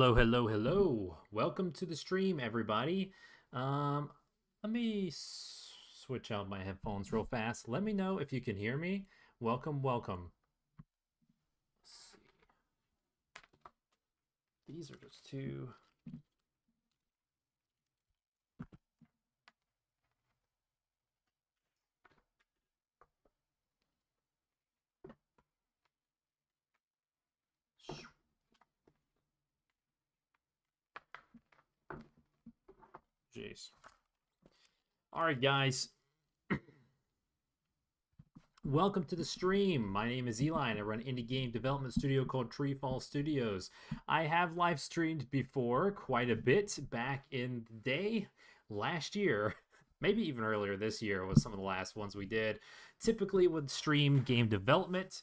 Hello, hello, hello. Welcome to the stream, everybody. Um, Let me switch out my headphones real fast. Let me know if you can hear me. Welcome, welcome. Let's see. These are just two. Jeez. All right, guys. Welcome to the stream. My name is Eli, and I run an indie game development studio called TreeFall Studios. I have live streamed before quite a bit back in the day last year, maybe even earlier this year was some of the last ones we did. Typically would stream game development.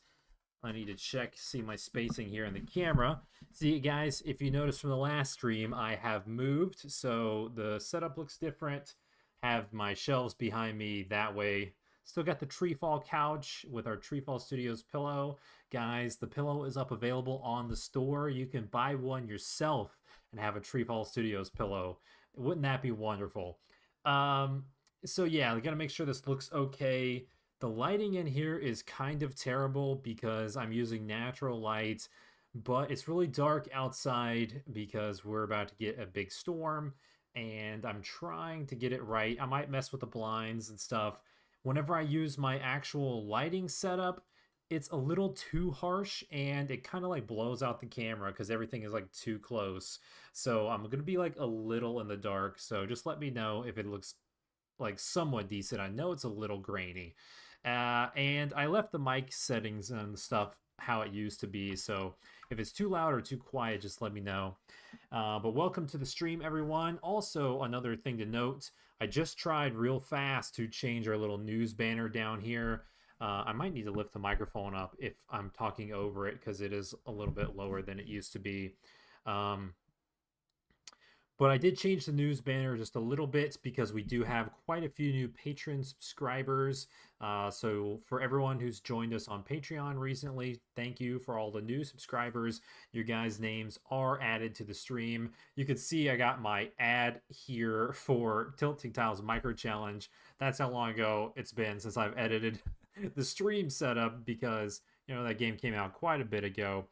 I need to see my spacing here in the camera. See, guys, if you notice from the last stream, I have moved, so the setup looks different. Have my shelves behind me that way. Still got the Treefall couch with our Treefall Studios pillow. Guys, the pillow is up available on the store. You can buy one yourself and have a Treefall Studios pillow. Wouldn't that be wonderful? So yeah, we gotta make sure this looks okay. The lighting in here is kind of terrible because I'm using natural light, but it's really dark outside because we're about to get a big storm and I'm trying to get it right. I might mess with the blinds and stuff. Whenever I use my actual lighting setup, it's a little too harsh and it kind of like blows out the camera because everything is like too close. So I'm going to be like a little in the dark. So just let me know if it looks like somewhat decent. I know it's a little grainy. And I left the mic settings and stuff how it used to be. So if it's too loud or too quiet, just let me know. But welcome to the stream, everyone. Also, another thing to note, I just tried real fast to change our little news banner down here. I might need to lift the microphone up if I'm talking over it because it is a little bit lower than it used to be. But I did change the news banner just a little bit because we do have quite a few new patron subscribers. So for everyone who's joined us on Patreon recently, thank you for all the new subscribers. Your guys' names are added to the stream. You can see I got my ad here for Tilting Tiles Micro Challenge. That's how long ago it's been since I've edited the stream setup because, that game came out quite a bit ago.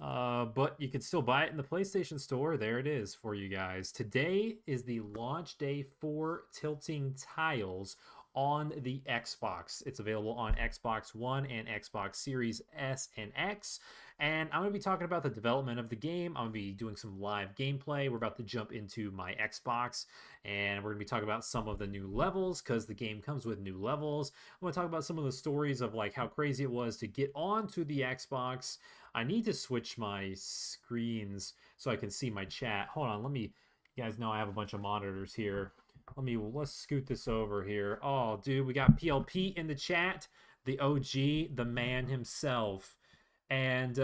But you can still buy it in the PlayStation Store. There it is for you guys. Today is the launch day for Tilting Tiles on the Xbox. It's available on Xbox One and Xbox Series S and X. And I'm going to be talking about the development of the game. I'm going to be doing some live gameplay. We're about to jump into my Xbox and we're going to be talking about some of the new levels because the game comes with new levels. I'm going to talk about some of the stories of like how crazy it was to get onto the Xbox. I need to switch my screens so I can see my chat. Hold on, you guys know I have a bunch of monitors here. Let's scoot this over here. Oh, dude, we got PLP in the chat, the OG, the man himself. And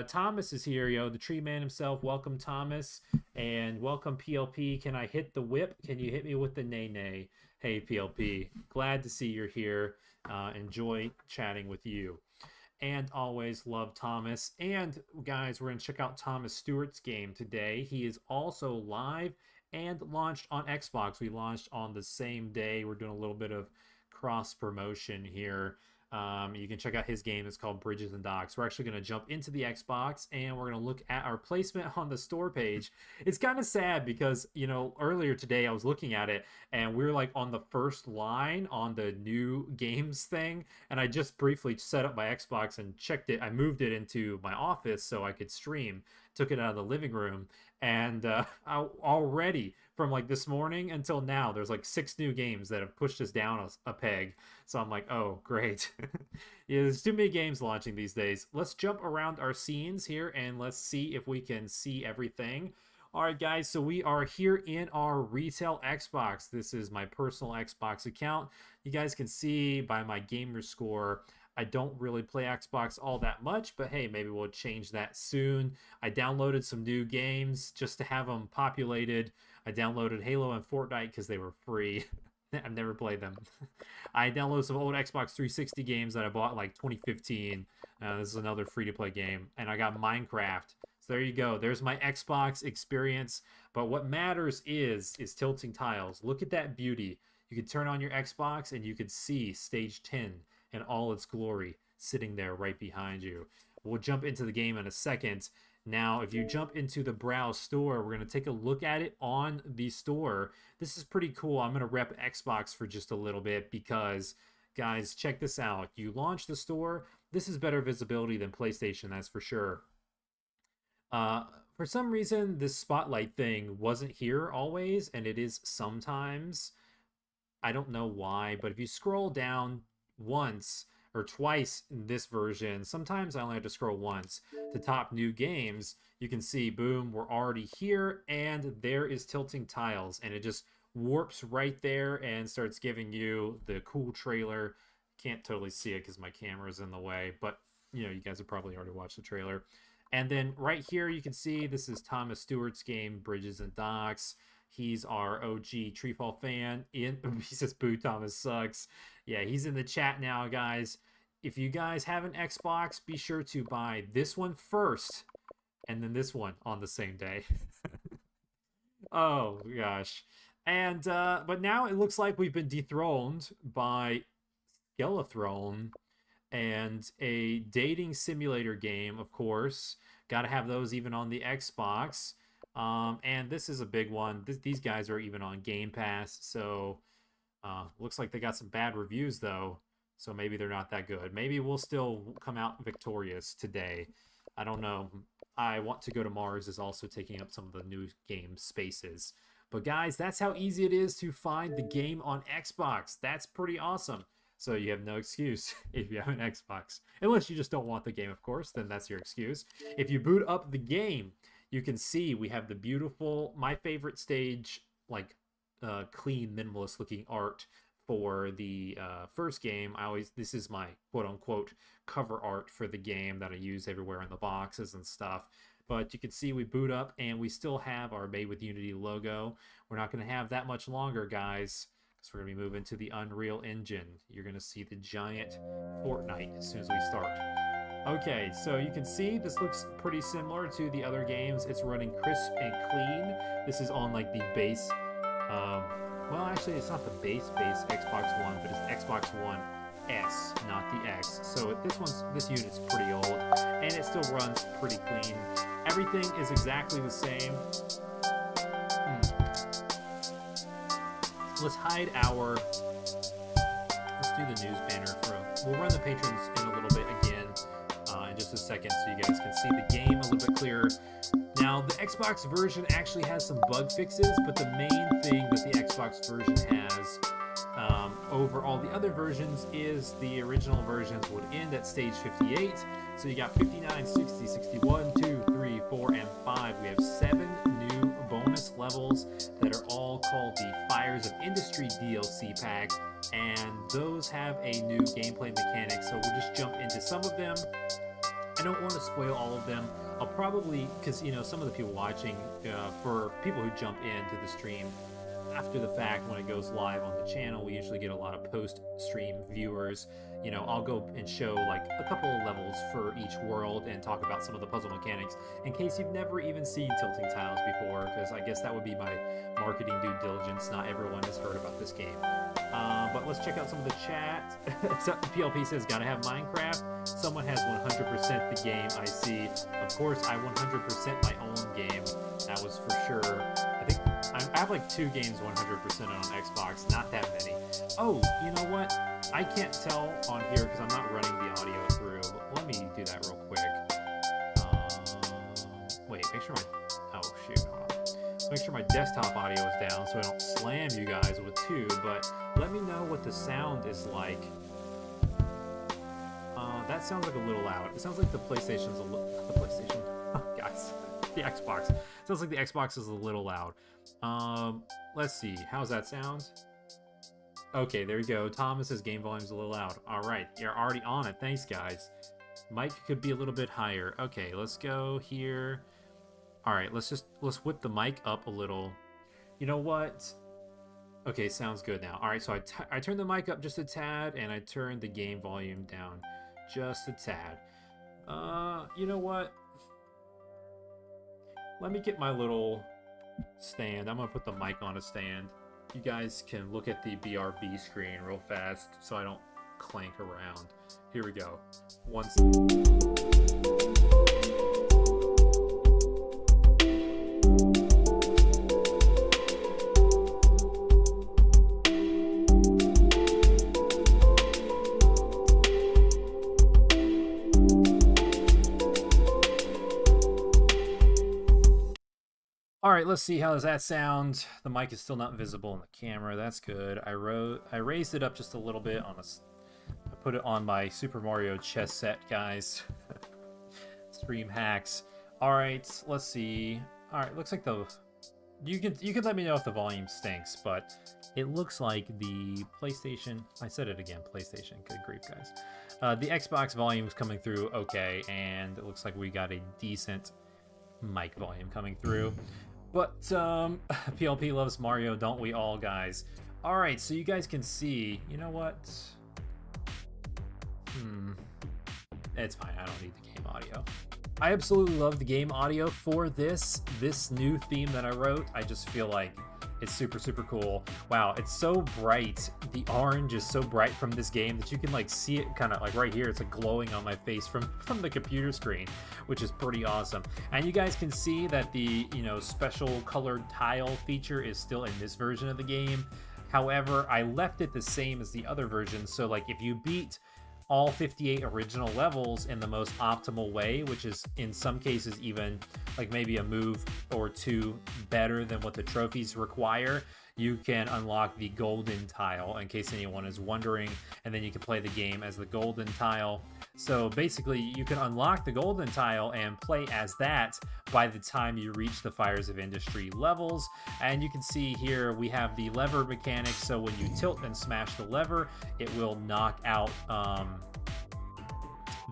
Thomas is here, the tree man himself. Welcome, Thomas. And welcome, PLP. Can I hit the whip? Can you hit me with the nay? Hey, PLP. Glad to see you're here. Enjoy chatting with you. And always love Thomas. And guys, we're going to check out Thomas Stewart's game today. He is also live and launched on Xbox. We launched on the same day. We're doing a little bit of cross promotion here. You can check out his game. It's called Bridges and Docks. We're actually going to jump into the Xbox and we're going to look at our placement on the store page. It's kind of sad because, earlier today I was looking at it and we are like on the first line on the new games thing. And I just briefly set up my Xbox and checked it. I moved it into my office so I could stream, took it out of the living room. And already from like this morning until now, there's like 6 new games that have pushed us down a peg. So I'm like, oh, great. Yeah, there's too many games launching these days. Let's jump around our scenes here and let's see if we can see everything. All right, guys, so we are here in our retail Xbox. This is my personal Xbox account. You guys can see by my gamer score, I don't really play Xbox all that much, but hey, maybe we'll change that soon. I downloaded some new games just to have them populated. I downloaded Halo and Fortnite because they were free. I've never played them. I downloaded some old Xbox 360 games that I bought in like 2015. This is another free-to-play game. And I got Minecraft. So there you go. There's my Xbox experience. But what matters is tilting tiles. Look at that beauty. You can turn on your Xbox and you can see stage 10 in all its glory sitting there right behind you. We'll jump into the game in a second. Now, if you jump into the Browse store, we're going to take a look at it on the store. This is pretty cool. I'm going to rep Xbox for just a little bit because, guys, check this out. You launch the store. This is better visibility than PlayStation, that's for sure. For some reason, this spotlight thing wasn't here always, and it is sometimes. I don't know why, but if you scroll down once or twice in this version, sometimes I only have to scroll once to top new games, you can see, boom, we're already here, and there is tilting tiles, and it just warps right there and starts giving you the cool trailer. Can't totally see it because my camera's in the way, but you know, you guys have probably already watched the trailer. And then right here you can see this is Thomas Stewart's game, Bridges and Docks. He's our OG TreeFall fan. He says, "Boo, Thomas sucks." Yeah, he's in the chat now, guys. If you guys have an Xbox, be sure to buy this one first, and then this one on the same day. Oh gosh. And but now it looks like we've been dethroned by Skelethrone and a dating simulator game, of course. Got to have those even on the Xbox. And this is a big one. These guys are even on Game Pass, so looks like they got some bad reviews though, so maybe they're not that good. Maybe we'll still come out victorious today. I don't know. I Want to Go to Mars is also taking up some of the new game spaces. But guys, that's how easy it is to find the game on Xbox. That's pretty awesome. So you have no excuse if you have an Xbox. Unless you just don't want the game, of course, then that's your excuse. If you boot up the game, you can see we have the beautiful, my favorite stage, like clean, minimalist looking art for the first game. This is my quote unquote cover art for the game that I use everywhere in the boxes and stuff. But you can see we boot up and we still have our Made with Unity logo. We're not going to have that much longer, guys. So we're going to be moving to the Unreal Engine. You're going to see the giant Fortnite as soon as we start. Okay, so you can see this looks pretty similar to the other games. It's running crisp and clean. This is on like the base, well actually it's not the base Xbox One, but it's Xbox One S, not the X. So this unit's pretty old, and it still runs pretty clean. Everything is exactly the same. Let's hide our, let's do the news banner we'll run the patrons in a little bit again in just a second so you guys can see the game a little bit clearer. Now, the Xbox version actually has some bug fixes, but the main thing that the Xbox version has over all the other versions is the original versions would end at stage 58. So you got 59, 60, 61, 2, 3, 4, and 5. We have 7 new bonus levels that are all called the Fires of Industry DLC pack, and those have a new gameplay mechanic, so we'll just jump into some of them. I don't want to spoil all of them. I'll probably, because you know, some of the people watching, for people who jump into the stream after the fact when it goes live on the channel, we usually get a lot of post-stream viewers. You know, I'll go and show like a couple of levels for each world and talk about some of the puzzle mechanics in case you've never even seen tilting tiles before, because I guess that would be my marketing due diligence. Not everyone has heard about this game. But let's check out some of the chat. So, PLP says, gotta have Minecraft. Someone has 100% the game, I see. Of course, I 100% my own game. That was for sure. I think I have like 2 games 100% on Xbox, not that many. Oh, you know what? I can't tell on here because I'm not running the audio through. Let me do that real quick. Wait, make sure oh shoot, hold on. Let's make sure my desktop audio is down so I don't slam you guys with 2, but let me know what the sound is like. That sounds like a little loud. It sounds like the PlayStation's guys, the Xbox. Sounds like the Xbox is a little loud. Let's see. How's that sound? Okay, there you go. Thomas's game volume's a little loud. All right, you're already on it. Thanks, guys. Mic could be a little bit higher. Okay, let's go here. All right, let's whip the mic up a little. You know what? Okay, sounds good now. All right, so I turned the mic up just a tad, and I turned the game volume down just a tad. You know what? let me get my little stand. I'm gonna put the mic on a stand. You guys can look at the BRB screen real fast so I don't clank around. Here we go. All right, let's see how does that sound. The mic is still not visible in the camera. That's good. I raised it up just a little bit on I put it on my Super Mario chess set, guys. Stream hacks. All right, let's see. All right, looks like you can let me know if the volume stinks, but it looks like the PlayStation. I said it again, PlayStation. Good grief, guys. The Xbox volume is coming through okay, and it looks like we got a decent mic volume coming through. But PLP loves Mario, don't we all, guys? All right, so you guys can see. You know what? It's fine. I don't need the game audio. I absolutely love the game audio for this new theme that I wrote. I just feel like it's super, super cool. Wow, it's so bright. The orange is so bright from this game that you can like see it kind of like right here. It's like glowing on my face from the computer screen, which is pretty awesome. And you guys can see that the, you know, special colored tile feature is still in this version of the game. However, I left it the same as the other version. So like if you beat all 58 original levels in the most optimal way, which is in some cases even like maybe a move or two better than what the trophies require, you can unlock the golden tile, in case anyone is wondering, and then you can play the game as the golden tile. So basically you can unlock the golden tile and play as that by the time you reach the Fires of Industry levels. And you can see here we have the lever mechanic, so when you tilt and smash the lever, it will knock out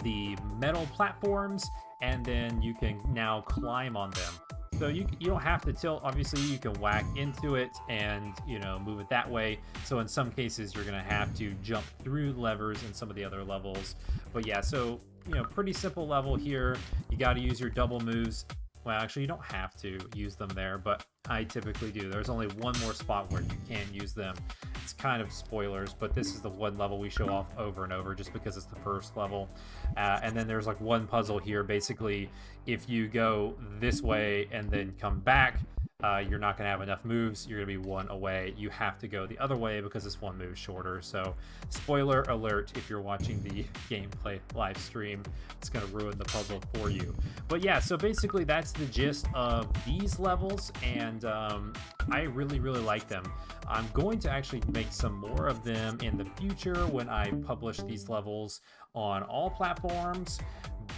the metal platforms, and then you can now climb on them. So you don't have to tilt. Obviously you can whack into it and, you know, move it that way. So in some cases you're gonna have to jump through levers in some of the other levels. But yeah, so, you know, pretty simple level here. You got to use your double moves. Well, actually you don't have to use them there, but I typically do. There's only one more spot where you can use them. It's kind of spoilers, but this is the one level we show off over and over just because it's the first level. And then there's like one puzzle here. Basically, if you go this way and then come back, you're not going to have enough moves. You're going to be one away. You have to go the other way because this one moves shorter. So spoiler alert, if you're watching the gameplay live stream, it's going to ruin the puzzle for you. But yeah, so basically that's the gist of these levels, and I really, really like them. I'm going to actually make some more of them in the future when I publish these levels on all platforms.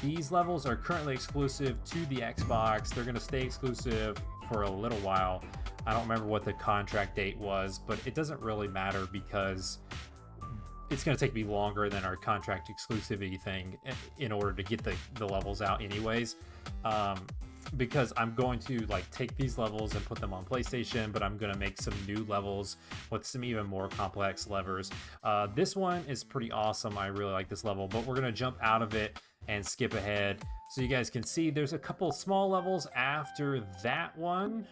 These levels are currently exclusive to the Xbox. They're going to stay exclusive for a little while. I don't remember what the contract date was, but it doesn't really matter because it's going to take me longer than our contract exclusivity thing in order to get the levels out anyways. Because I'm going to like take these levels and put them on PlayStation, but I'm going to make some new levels with some even more complex levers. This one is pretty awesome. I really like this level, but we're going to jump out of it and skip ahead so you guys can see there's a couple small levels after that one.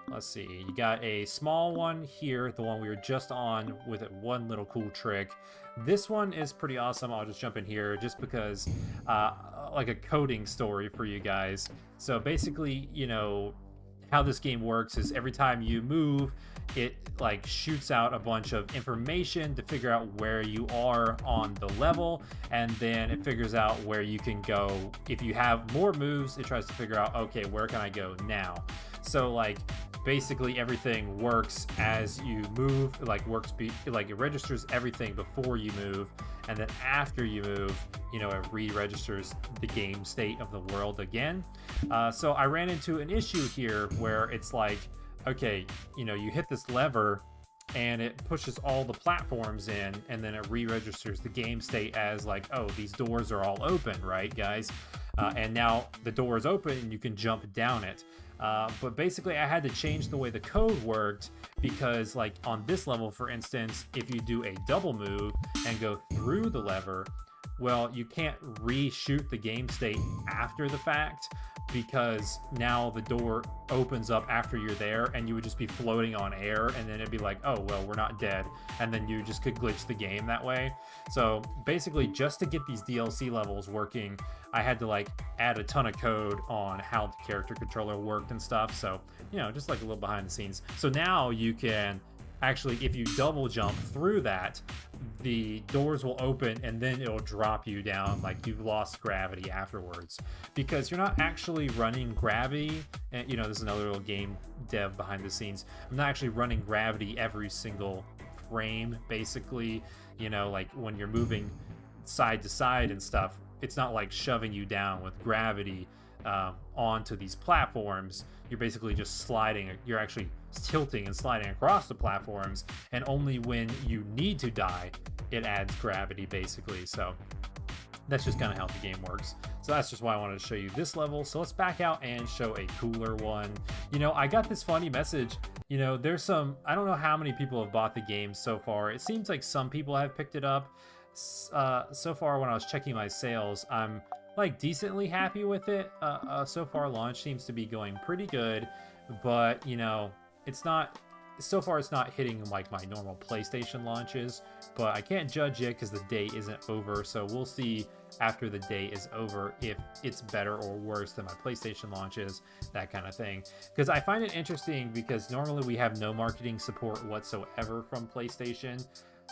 Let's see, you got a small one here, the one we were just on with one little cool trick. This one is pretty awesome. I'll just jump in here just because like a coding story for you guys. So basically, you know, how this game works is every time you move, it like shoots out a bunch of information to figure out where you are on the level, and then it figures out where you can go. If you have more moves, it tries to figure out, okay, where can I go now? So like basically everything works as you move, like like it registers everything before you move, and then after you move, you know, it re-registers the game state of the world again. So I ran into an issue here where it's like, okay, you know, you hit this lever and it pushes all the platforms in, and then it re-registers the game state as like, oh, these doors are all open, right, guys? And now the door is open and you can jump down it. But basically I had to change the way the code worked because like on this level, for instance, if you do a double move and go through the lever, well, you can't reshoot the game state after the fact, because now the door opens up after you're there, and you would just be floating on air, and then it'd be like, oh well, we're not dead, and then you just could glitch the game that way. So basically, just to get these DLC levels working, I had to like add a ton of code on how the character controller worked and stuff. So, you know, just like a little behind the scenes. So now you can actually, if you double jump through that, the doors will open and then it'll drop you down like you've lost gravity afterwards, because you're not actually running gravity. And you know, this is another little game dev behind the scenes. I'm not actually running gravity every single frame, basically. You know, like when you're moving side to side and stuff, it's not like shoving you down with gravity onto these platforms. You're basically just sliding. You're actually tilting and sliding across the platforms, and only when you need to die, it adds gravity, basically. So that's just kind of how the game works. So that's just why I wanted to show you this level. So let's back out and show a cooler one. You know, I got this funny message. You know, there's some, I don't know how many people have bought the game so far. It seems like some people have picked it up. So far, when I was checking my sales, I'm like decently happy with it. So far, launch seems to be going pretty good, but you know, it's not, so far it's not hitting like my normal PlayStation launches, but I can't judge yet because the day isn't over. So we'll see after the day is over if it's better or worse than my PlayStation launches, that kind of thing. Because I find it interesting, because normally we have no marketing support whatsoever from PlayStation.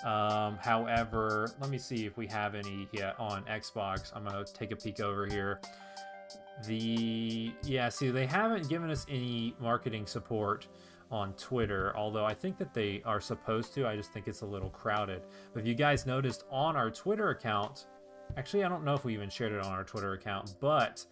However, let me see if we have any yet on Xbox. I'm gonna take a peek over here. Yeah, see, they haven't given us any marketing support on Twitter, although I think that they are supposed to. I just think it's a little crowded. But if you guys noticed on our Twitter account, actually I don't know if we even shared it on our Twitter account, but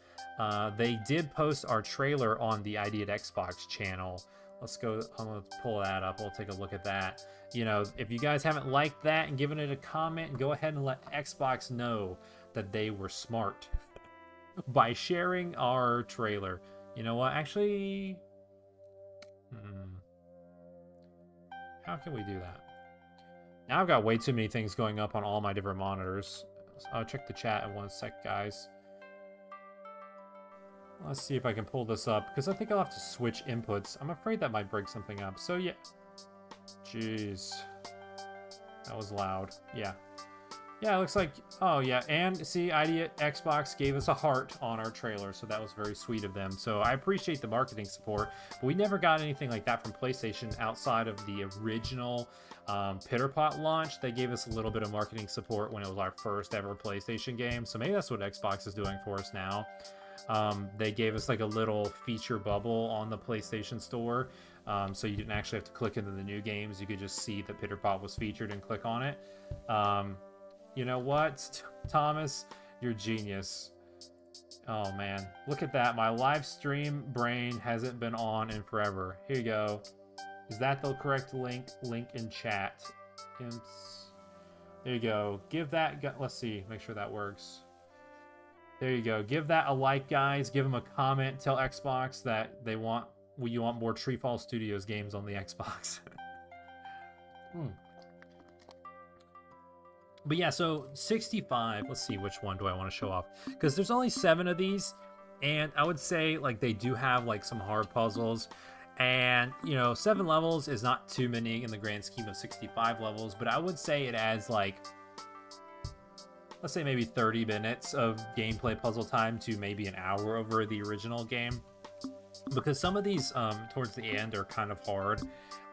they did post our trailer on the ID at Xbox channel. Let's go, I'm gonna pull that up, we'll take a look at that. You know, if you guys haven't liked that and given it a comment, go ahead and let Xbox know that they were smart by sharing our trailer. You know what, actually, how can we do that? Now I've got way too many things going up on all my different monitors. I'll check the chat in 1 sec, guys. Let's see if I can pull this up, because I think I'll have to switch inputs. I'm afraid that might break something up. So yeah. Jeez. That was loud. Yeah. Yeah, it looks like, oh yeah, and see, ID at Xbox gave us a heart on our trailer, so that was very sweet of them. So I appreciate the marketing support, but we never got anything like that from PlayStation outside of the original Pitterpot launch. They gave us a little bit of marketing support when it was our first ever PlayStation game, so maybe that's what Xbox is doing for us now. They gave us like a little feature bubble on the PlayStation Store, so you didn't actually have to click into the new games. You could just see that Pitterpot was featured and click on it. You know what, Thomas? You're genius. Oh man, look at that. My live stream brain hasn't been on in forever. Here you go. Is that the correct link? Link in chat. Imps. There you go. Give that, let's see, make sure that works. There you go. Give that a like, guys. Give them a comment. Tell Xbox that you want more TreeFall Studios games on the Xbox. But yeah, so 65, let's see, which one do I want to show off? Because there's only 7 of these, and I would say like they do have like some hard puzzles. And, you know, 7 levels is not too many in the grand scheme of 65 levels, but I would say it adds like, let's say maybe 30 minutes of gameplay puzzle time to maybe an hour over the original game. Because some of these towards the end are kind of hard.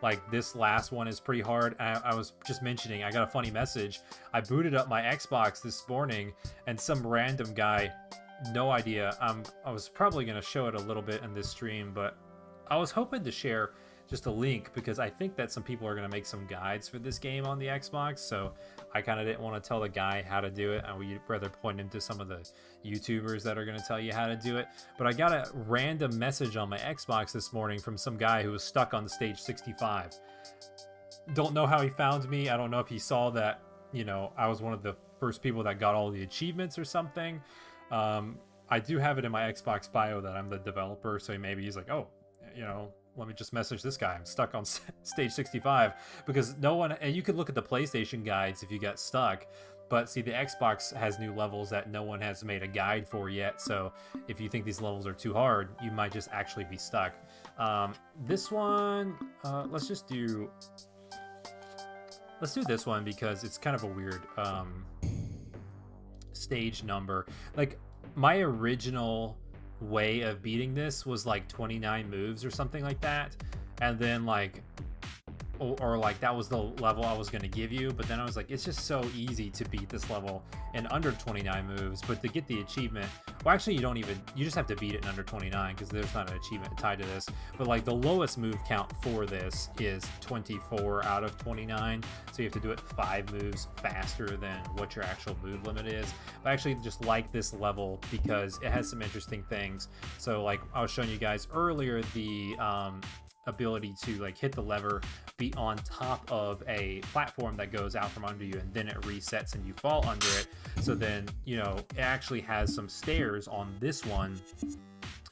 Like this last one is pretty hard. I was just mentioning, I got a funny message. I booted up my Xbox this morning, and some random guy, no idea. I was probably going to show it a little bit in this stream, but I was hoping to share just a link, because I think that some people are going to make some guides for this game on the Xbox, so I kind of didn't want to tell the guy how to do it. I would rather point him to some of the YouTubers that are going to tell you how to do it. But I got a random message on my Xbox this morning from some guy who was stuck on the stage 65. Don't know how he found me. I don't know if he saw that, you know, I was one of the first people that got all the achievements or something. I do have it in my Xbox bio that I'm the developer, so maybe he's like, oh, you know, let me just message this guy. I'm stuck on stage 65, because no one, and you could look at the PlayStation guides if you got stuck. But see, the Xbox has new levels that no one has made a guide for yet. So if you think these levels are too hard, you might just actually be stuck. This one, let's do this one because it's kind of a weird stage number. Like my original way of beating this was like 29 moves or something like that, and then like or like that was the level I was going to give you, but then I was like, it's just so easy to beat this level in under 29 moves. But to get the achievement, well, actually you just have to beat it in under 29 because there's not an achievement tied to this. But like the lowest move count for this is 24 out of 29, so you have to do it 5 moves faster than what your actual move limit is. But I actually just like this level because it has some interesting things. So like I was showing you guys earlier, the ability to like hit the lever, be on top of a platform that goes out from under you, and then it resets and you fall under it. So then, you know, it actually has some stairs on this one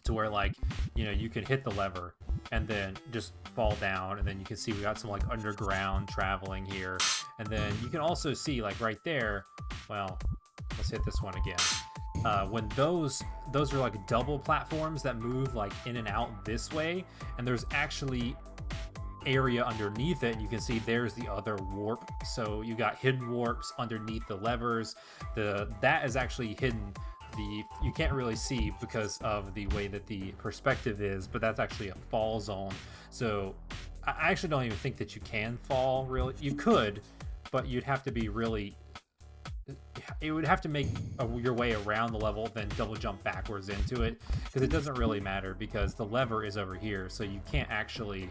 to where like, you know, you can hit the lever and then just fall down, and then you can see we got some like underground traveling here. And then you can also see like right there, well, let's hit this one again. When those are like double platforms that move like in and out this way, and there's actually area underneath it, and you can see there's the other warp. So you got hidden warps underneath the levers. That is actually hidden. You can't really see because of the way that the perspective is, but that's actually a fall zone. So I actually don't even think that you can fall, really. You could, but you'd have to be really, it would have to make your way around the level, then double jump backwards into it, because it doesn't really matter because the lever is over here, so you can't actually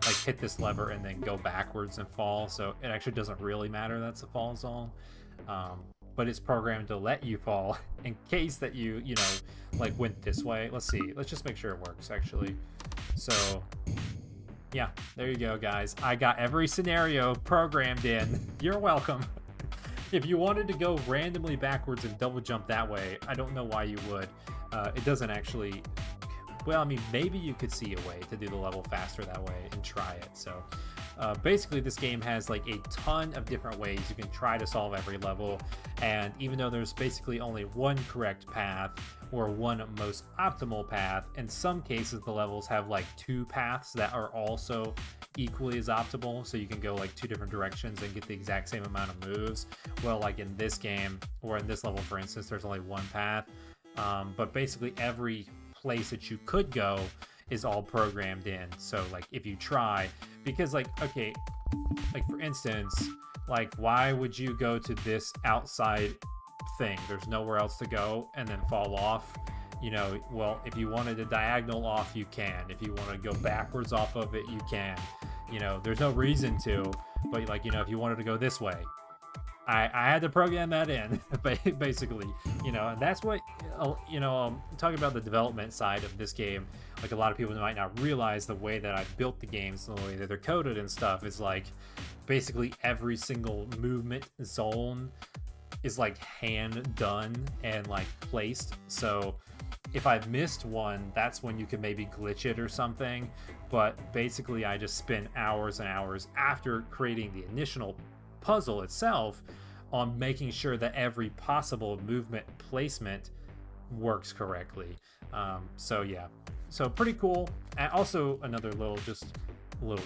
like hit this lever and then go backwards and fall. So it actually doesn't really matter. That's a fall zone, but it's programmed to let you fall in case that you know, like went this way. Let's see, let's just make sure it works actually. So yeah, there you go, guys. I got every scenario programmed in. You're welcome. If you wanted to go randomly backwards and double jump that way, I don't know why you would. It doesn't actually, well, I mean, maybe you could see a way to do the level faster that way and try it. So basically this game has like a ton of different ways you can try to solve every level, and even though there's basically only one correct path or one most optimal path, in some cases the levels have like 2 paths that are also equally as optimal, so you can go like 2 different directions and get the exact same amount of moves. Well, like in this game, or in this level for instance, there's only 1 path, but basically every place that you could go is all programmed in. So like if you try, because like, okay, like for instance, like why would you go to this outside thing? There's nowhere else to go, and then fall off. You know, well, if you wanted to diagonal off, you can. If you want to go backwards off of it, you can. You know, there's no reason to, but like, you know, if you wanted to go this way, I had to program that in, basically, you know, and that's what, you know, talking about the development side of this game, like a lot of people might not realize the way that I built the games, the way that they're coded and stuff is like, basically every single movement zone is like hand done and like placed. So if I've missed one, that's when you can maybe glitch it or something. But basically I just spent hours and hours after creating the initial puzzle itself on making sure that every possible movement placement works correctly. So yeah, so pretty cool. And also another little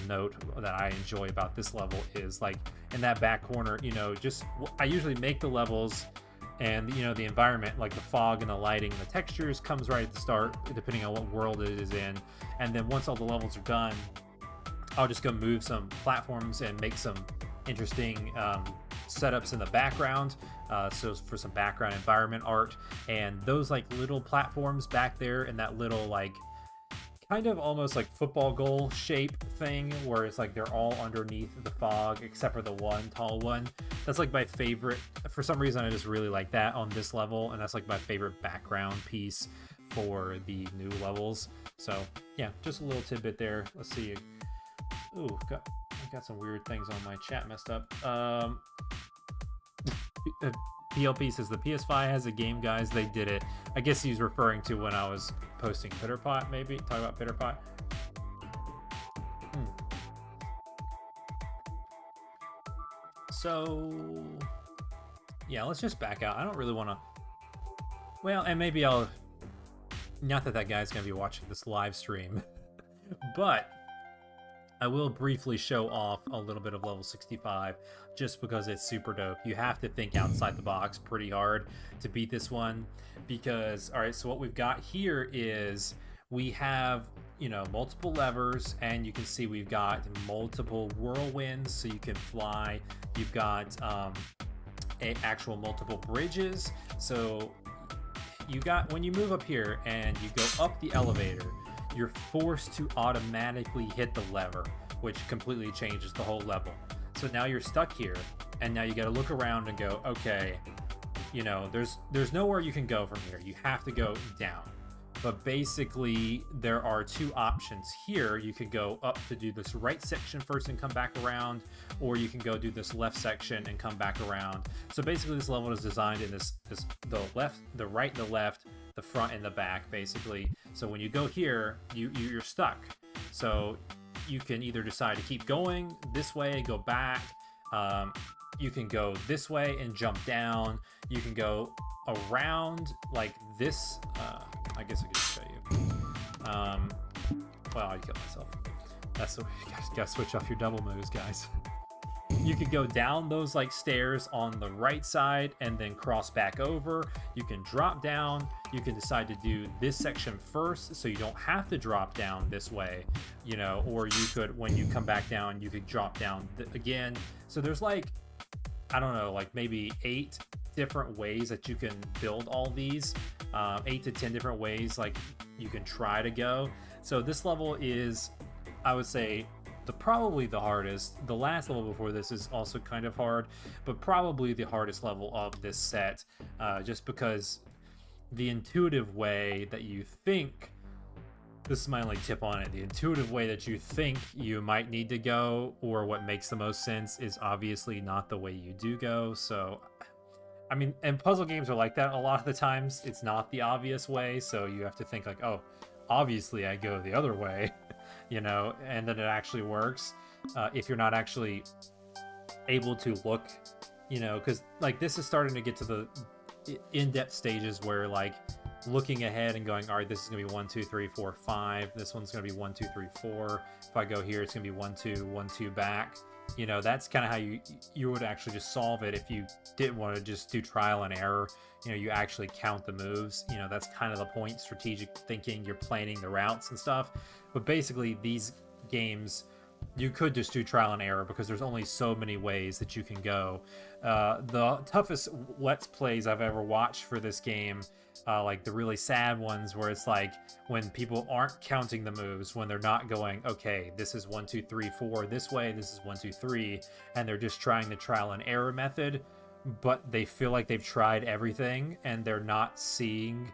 note that I enjoy about this level is like in that back corner, you know, just I usually make the levels, and you know, the environment, like the fog and the lighting and the textures, comes right at the start depending on what world it is in. And then once all the levels are done, I'll just go move some platforms and make some interesting setups in the background, so for some background environment art. And those like little platforms back there in that little like kind of almost like football goal shape thing, where it's like they're all underneath the fog except for the one tall one, that's like my favorite. For some reason I just really like that on this level, and that's like my favorite background piece for the new levels. So yeah, just a little tidbit there. Let's see. Ooh, got some weird things on my chat messed up. PLP says the PS5 has a game, guys. They did it. I guess he's referring to when I was posting Pitterpot, maybe talk about Pitterpot. So Yeah, let's just back out. I don't really want to. Well, and maybe I'll. Not that that guy's going to be watching this live stream, but I will briefly show off a little bit of level 65 just because it's super dope. You have to think outside the box pretty hard to beat this one because, all right, so what we've got here is we have, you know, multiple levers, and you can see we've got multiple whirlwinds so you can fly. You've got actual multiple bridges. So you got, when you move up here and you go up the elevator, you're forced to automatically hit the lever, which completely changes the whole level. So now you're stuck here, and now you got to look around and go, okay, you know, there's nowhere you can go from here. You have to go down. But basically, there are two options here. You could go up to do this right section first and come back around, or you can go do this left section and come back around. So basically, this level is designed in this the left, the right, the left, the front, and the back, basically. So when you go here, you're stuck. So you can either decide to keep going this way, go back. You can go this way and jump down. You can go around like this. I guess I could show you. Well, I'd kill myself. That's the way you guys gotta switch off your double moves, guys. You could go down those like stairs on the right side and then cross back over. You can drop down. You can decide to do this section first so you don't have to drop down this way, you know, or you could, when you come back down, you could drop down again. So there's like, I don't know, like maybe 8 different ways that you can build all these, 8 to 10 different ways like you can try to go. So this level is, I would say, probably the hardest. The last level before this is also kind of hard, but probably the hardest level of this set, just because the intuitive way that you think, this is my only tip on it, the intuitive way that you think you might need to go, or what makes the most sense, is obviously not the way you do go. So I mean, and puzzle games are like that a lot of the times. It's not the obvious way, so you have to think like, oh, obviously I go the other way, you know, and then it actually works. If you're not actually able to look, you know, because like this is starting to get to the in-depth stages where like looking ahead and going, all right, this is gonna be 1 2 3 4 5. This one's gonna be 1 2 3 4. If I go here, it's gonna be 1 2 1 2 back. You know, that's kind of how you would actually just solve it if you didn't want to just do trial and error. You know, you actually count the moves. You know, that's kind of the point. Strategic thinking, you're planning the routes and stuff. But basically, these games, you could just do trial and error because there's only so many ways that you can go. The toughest Let's Plays I've ever watched for this game, like the really sad ones where it's like when people aren't counting the moves, when they're not going, okay, this is 1 2 3 4 this way, this is 1 2 3, and they're just trying the trial and error method, but they feel like they've tried everything and they're not seeing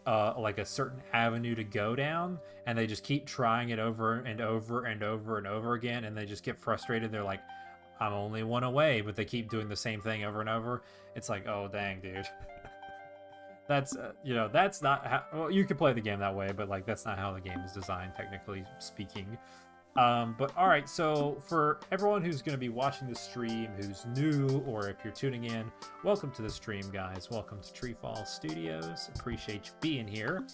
like a certain avenue to go down, and they just keep trying it over and over and over and over again, and they just get frustrated. They're like, I'm only one away, but they keep doing the same thing over and over. It's like, oh dang, dude. That's you know, that's not how, well, you could play the game that way, but like that's not how the game is designed, technically speaking. But all right, so for everyone who's going to be watching the stream, who's new, or if you're tuning in, welcome to the stream, guys. Welcome to TreeFall Studios. Appreciate you being here.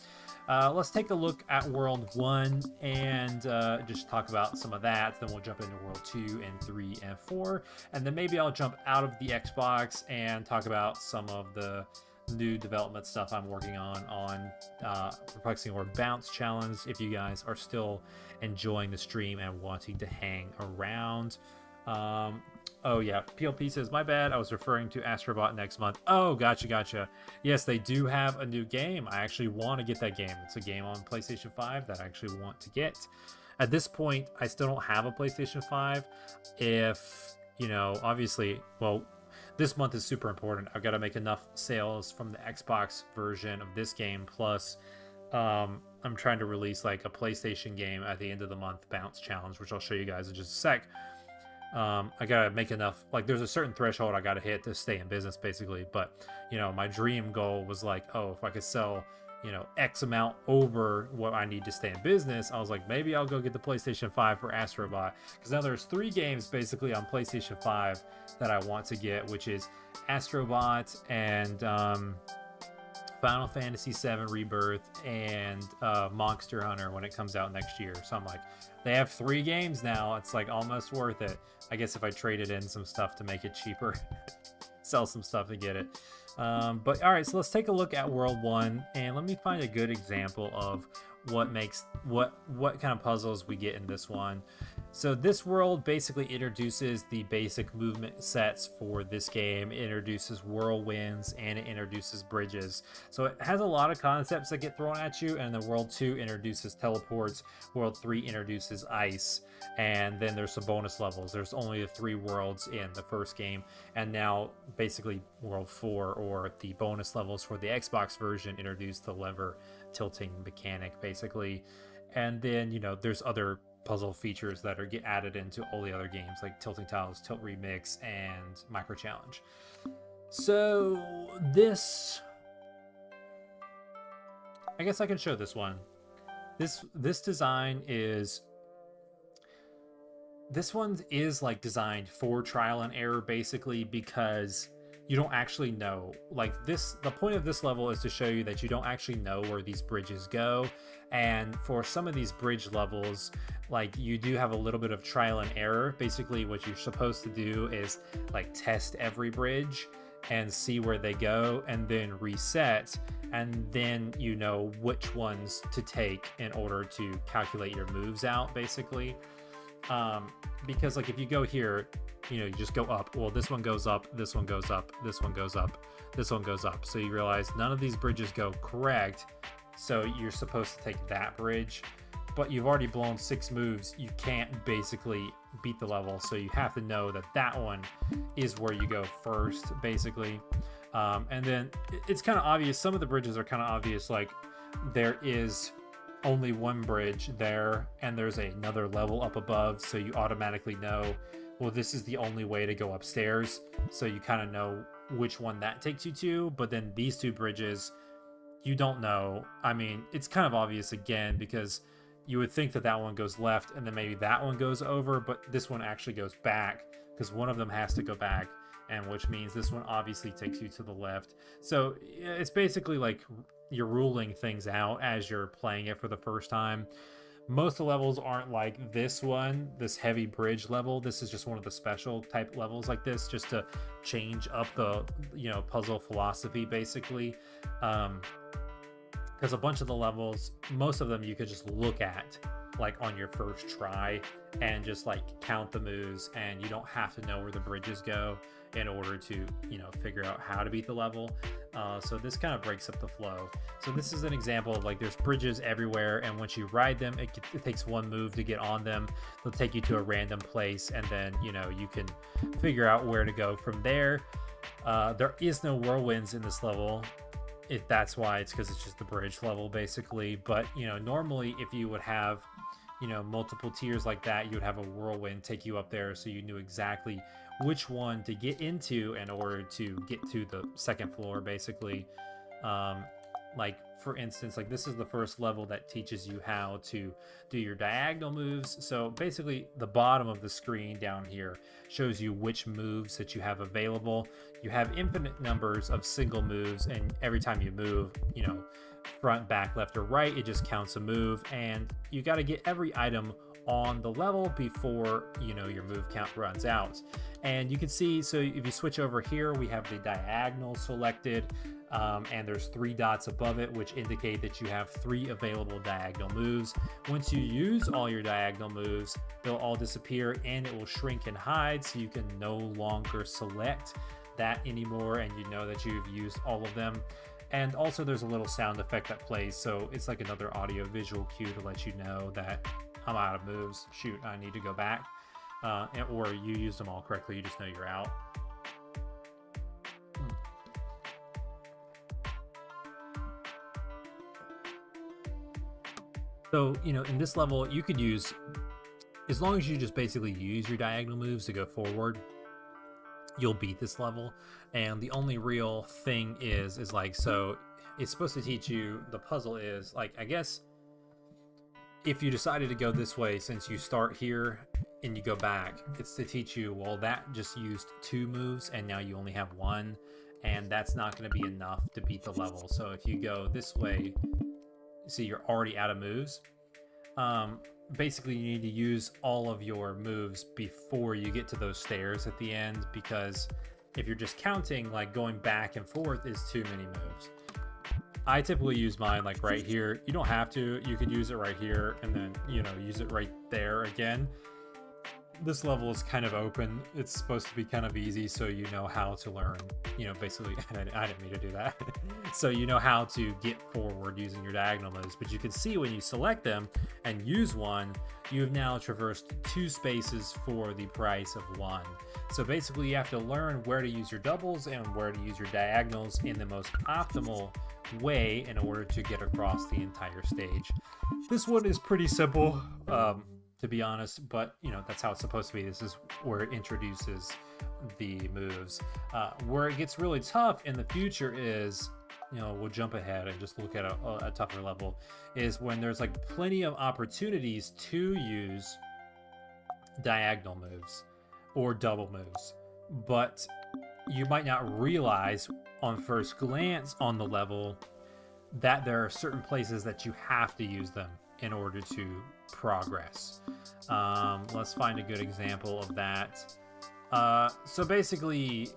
Let's take a look at World 1 and just talk about some of that. Then we'll jump into World 2 and 3 and 4. And then maybe I'll jump out of the Xbox and talk about some of the new development stuff I'm working on Perplexing Orb Bounce Challenge, if you guys are still enjoying the stream and wanting to hang around. Oh yeah, PLP says, my bad, I was referring to Astrobot next month. Oh, gotcha. Yes, they do have a new game. I actually want to get that game. It's a game on PlayStation 5 that I actually want to get. At this point, I still don't have a PlayStation 5. If, you know, obviously, well, this month is super important. I've got to make enough sales from the Xbox version of this game, plus I'm trying to release like a PlayStation game at the end of the month, Bounce Challenge, which I'll show you guys in just a sec. I gotta make enough, like there's a certain threshold I gotta hit to stay in business, basically. But you know, my dream goal was like, oh, if I could sell you know, X amount over what I need to stay in business, I was like, maybe I'll go get the PlayStation 5 for Astrobot, because now there's 3 games basically on PlayStation 5 that I want to get, which is Astrobot and Final Fantasy VII Rebirth and Monster Hunter when it comes out next year. So I'm like, they have 3 games now. It's like almost worth it. I guess if I traded in some stuff to make it cheaper, sell some stuff to get it. But all right, so let's take a look at World 1, and let me find a good example of what kind of puzzles we get in this one. So this world basically introduces the basic movement sets for this game. It introduces whirlwinds and it introduces bridges. So it has a lot of concepts that get thrown at you, and then World 2 introduces teleports. World 3 introduces ice, and then there's some bonus levels. There's only the 3 worlds in the first game, and now basically World 4, or the bonus levels for the Xbox version, introduce the lever tilting mechanic basically. And then, you know, there's other puzzle features that get added into all the other games, like Tilting Tiles, Tilt Remix, and Micro Challenge. So this, I guess I can show this one. This design is, this one is like designed for trial and error basically, because you don't actually know, like this, the point of this level is to show you that you don't actually know where these bridges go. And for some of these bridge levels, like you do have a little bit of trial and error. Basically what you're supposed to do is like test every bridge and see where they go, and then reset, and then you know which ones to take in order to calculate your moves out basically. Because like if you go here, you know, you just go up. Well, this one goes up, this one goes up, this one goes up, this one goes up. So you realize none of these bridges go correct. So you're supposed to take that bridge, but you've already blown 6 moves. You can't basically beat the level. So you have to know that that one is where you go first, basically. And then it's kind of obvious. Some of the bridges are kind of obvious. Like there is only one bridge there, and there's another level up above. So you automatically know, well, this is the only way to go upstairs. So you kind of know which one that takes you to. But then these 2 bridges, you don't know. I mean, it's kind of obvious again, because you would think that that one goes left and then maybe that one goes over, but this one actually goes back, because one of them has to go back, and which means this one obviously takes you to the left. So it's basically like you're ruling things out as you're playing it for the first time. Most of the levels aren't like this one, this heavy bridge level. This is just one of the special type levels like this, just to change up the, you know, puzzle philosophy basically. Because a bunch of the levels, most of them you could just look at like on your first try and just like count the moves, and you don't have to know where the bridges go in order to, you know, figure out how to beat the level. So this kind of breaks up the flow. So this is an example of like there's bridges everywhere, and once you ride them, it takes 1 move to get on them. They'll take you to a random place, and then, you know, you can figure out where to go from there. There is no whirlwinds in this level. That's why, it's because it's just the bridge level basically. But, you know, normally if you would have, you know, multiple tiers like that, you would have a whirlwind take you up there, so you knew exactly which one to get into in order to get to the second floor basically. Like for instance, like this is the first level that teaches you how to do your diagonal moves. So basically the bottom of the screen down here shows you which moves that you have available. You have infinite numbers of single moves, and every time you move, you know, front, back, left, or right, it just counts a move, and you got to get every item on the level before, you know, your move count runs out. And you can see, so if you switch over here, we have the diagonal selected, and there's 3 dots above it, which indicate that you have 3 available diagonal moves. Once you use all your diagonal moves, they'll all disappear and it will shrink and hide, so you can no longer select that anymore, and you know that you've used all of them. And also there's a little sound effect that plays, so it's like another audio visual cue to let you know that I'm out of moves. Shoot, I need to go back. Or you used them all correctly, you just know you're out. So, you know, in this level, you could use, as long as you just basically use your diagonal moves to go forward, you'll beat this level. And the only real thing is like, so it's supposed to teach you, the puzzle is like, I guess if you decided to go this way, since you start here and you go back, it's to teach you, well, that just used 2 moves and now you only have 1, and that's not going to be enough to beat the level. So if you go this way, see, you're already out of moves. Basically you need to use all of your moves before you get to those stairs at the end, because if you're just counting, like going back and forth is too many moves. I typically use mine like right here. You don't have to. You could use it right here and then, you know, use it right there again. This level is kind of open. It's supposed to be kind of easy, so you know how to learn, you know, basically, I didn't mean to do that. So you know how to get forward using your diagonal moves, but you can see when you select them and use one, you've now traversed 2 spaces for the price of 1. So basically you have to learn where to use your doubles and where to use your diagonals in the most optimal way in order to get across the entire stage. This one is pretty simple, to be honest, but you know, that's how it's supposed to be. This is where it introduces the moves. Where it gets really tough in the future is, you know, we'll jump ahead and just look at a tougher level, is when there's like plenty of opportunities to use diagonal moves or double moves, but you might not realize on first glance on the level that there are certain places that you have to use them in order to progress. Let's find a good example of that. So basically,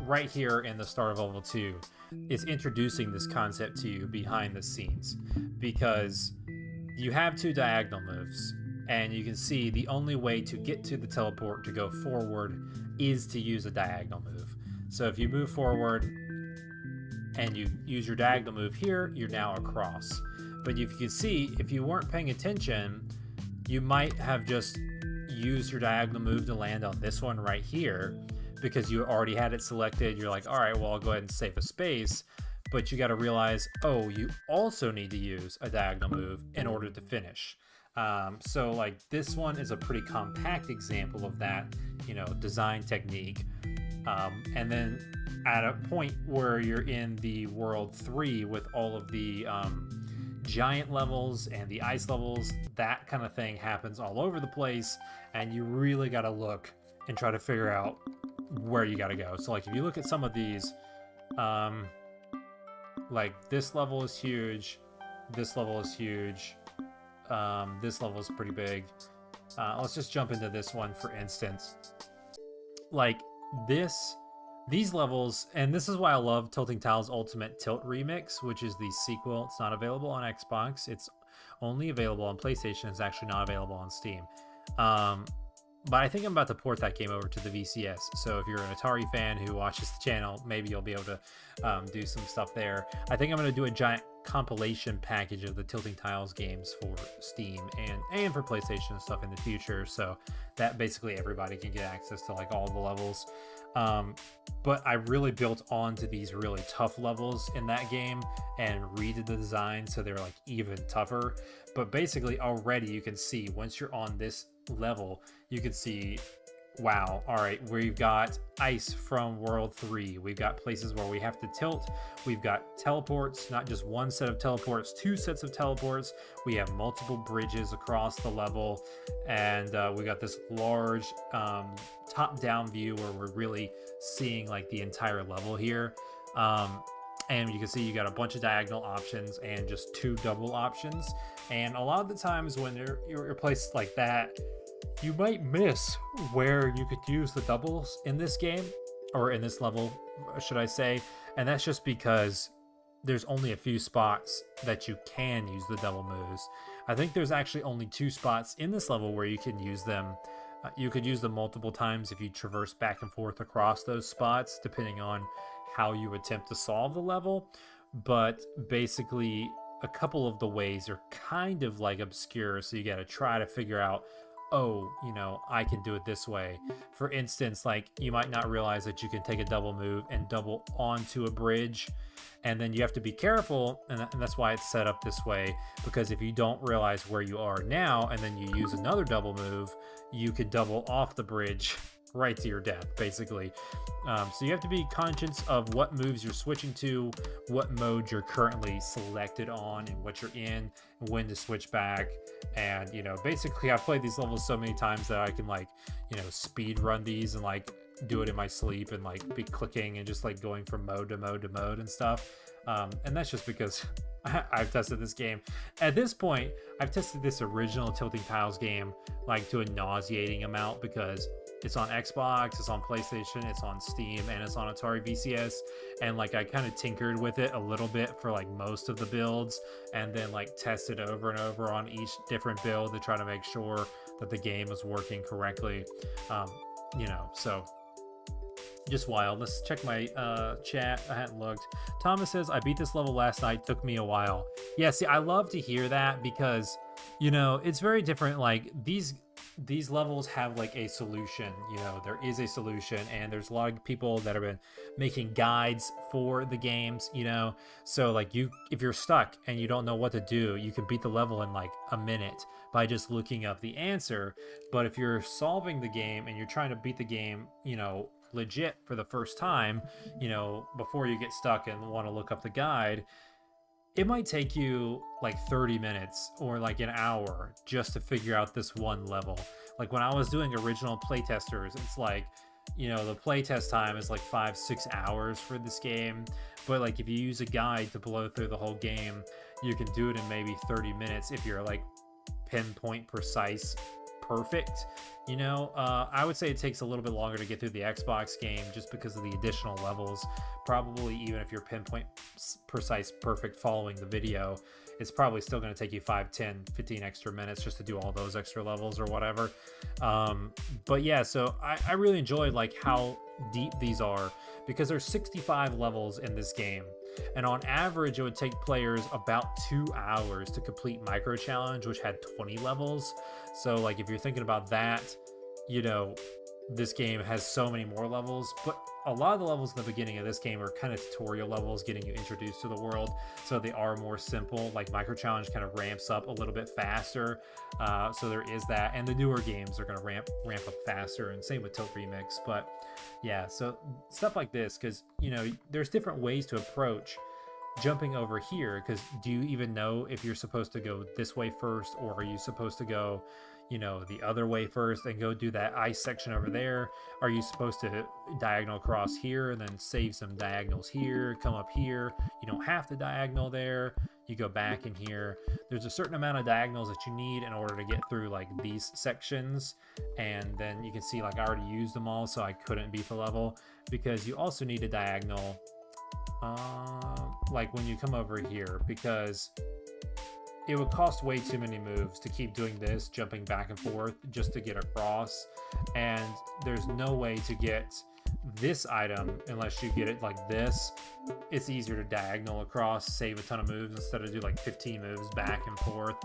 right here in the start of level 2, it's introducing this concept to you behind the scenes, because you have 2 diagonal moves, and you can see the only way to get to the teleport to go forward is to use a diagonal move. So if you move forward and you use your diagonal move here, you're now across. But if you can see, if you weren't paying attention, you might have just used your diagonal move to land on this one right here, because you already had it selected. You're like, all right, well, I'll go ahead and save a space. But you got to realize, oh, you also need to use a diagonal move in order to finish. So like this one is a pretty compact example of that, you know, design technique. And then at a point where you're in the world 3 with all of the giant levels and the ice levels, that kind of thing happens all over the place, and you really got to look and try to figure out where you got to go. So like if you look at some of these, like this level is huge, this level is huge, this level is pretty big. Let's just jump into this one for instance. Like these levels, and this is why I love Tilting Tiles Ultimate Tilt Remix, which is the sequel. It's not available on Xbox. It's only available on PlayStation. It's actually not available on Steam. But I think I'm about to port that game over to the VCS. So if you're an Atari fan who watches the channel, maybe you'll be able to do some stuff there. I think I'm going to do a giant compilation package of the Tilting Tiles games for Steam and for PlayStation and stuff in the future. So that basically everybody can get access to like all the levels. But I really built onto these really tough levels in that game and redid the design so they're like even tougher. But basically already you can see once you're on this level, you can see, wow, all right, we've got ice from world 3. We've got places where we have to tilt. We've got teleports, not just one set of teleports, 2 sets of teleports. We have multiple bridges across the level, and we got this large top-down view where we're really seeing like the entire level here. And you can see you got a bunch of diagonal options and just 2 double options. And a lot of the times when you're placed like that, you might miss where you could use the doubles in this game, or in this level, should I say. And that's just because there's only a few spots that you can use the double moves. I think there's actually only 2 spots in this level where you can use them. You could use them multiple times if you traverse back and forth across those spots, depending on how you attempt to solve the level. But basically, a couple of the ways are kind of like obscure, so you got to try to figure out, oh, you know, I can do it this way. For instance, like you might not realize that you can take a double move and double onto a bridge, and then you have to be careful, and that's why it's set up this way, because if you don't realize where you are now and then you use another double move, you could double off the bridge right to your death, basically. So you have to be conscious of what moves you're switching to, what mode you're currently selected on, and what you're in, and when to switch back. And, you know, basically I've played these levels so many times that I can, like, you know, speed run these and, like, do it in my sleep and, like, be clicking and just, like, going from mode to mode to mode and stuff. And that's just because I've tested this game. At this point, I've tested this original Tilting Tiles game, like, to a nauseating amount, because it's on Xbox, it's on PlayStation, it's on Steam, and it's on Atari VCS. And, like, I kind of tinkered with it a little bit for, like, most of the builds, and then, like, tested over and over on each different build to try to make sure that the game was working correctly. You know, so just wild. Let's check my chat. I hadn't looked. Thomas says, I beat this level last night, took me a while. Yeah, see, I love to hear that, because, you know, it's very different. Like, these levels have, like, a solution. You know, there is a solution, and there's a lot of people that have been making guides for the games, you know. So, like, if you're stuck and you don't know what to do, you can beat the level in, like, a minute by just looking up the answer. But if you're solving the game and you're trying to beat the game, you know, legit for the first time, you know, before you get stuck and want to look up the guide, it might take you like 30 minutes or like an hour just to figure out this one level. Like, when I was doing original playtesters, it's like, you know, the playtest time is like 5-6 hours for this game. But, like, if you use a guide to blow through the whole game, you can do it in maybe 30 minutes if you're, like, pinpoint precise perfect. You know, I would say it takes a little bit longer to get through the Xbox game just because of the additional levels. Probably even if you're pinpoint precise perfect following the video, it's probably still going to take you 5, 10, 15 extra minutes just to do all those extra levels or whatever. But yeah, so I really enjoyed, like, how deep these are, because there's 65 levels in this game, and on average it would take players about 2 hours to complete Micro Challenge, which had 20 levels. So, like, if you're thinking about that, you know, this game has so many more levels. But a lot of the levels in the beginning of this game are kind of tutorial levels, getting you introduced to the world, so they are more simple. Like, Micro Challenge kind of ramps up a little bit faster, so there is that. And the newer games are going to ramp up faster, and same with Tilt Remix. But yeah, so stuff like this, because, you know, there's different ways to approach jumping over here, because do you even know if you're supposed to go this way first, or are you supposed to go, you know, the other way first and go do that ice section over there? Are you supposed to diagonal across here and then save some diagonals here, come up here? You don't have to diagonal there. You go back in here. There's a certain amount of diagonals that you need in order to get through, like, these sections. And then you can see, like, I already used them all, so I couldn't beat the level, because you also need a diagonal like when you come over here, because it would cost way too many moves to keep doing this, jumping back and forth just to get across. And there's no way to get this item unless you get it like this. It's easier to diagonal across, save a ton of moves, instead of do like 15 moves back and forth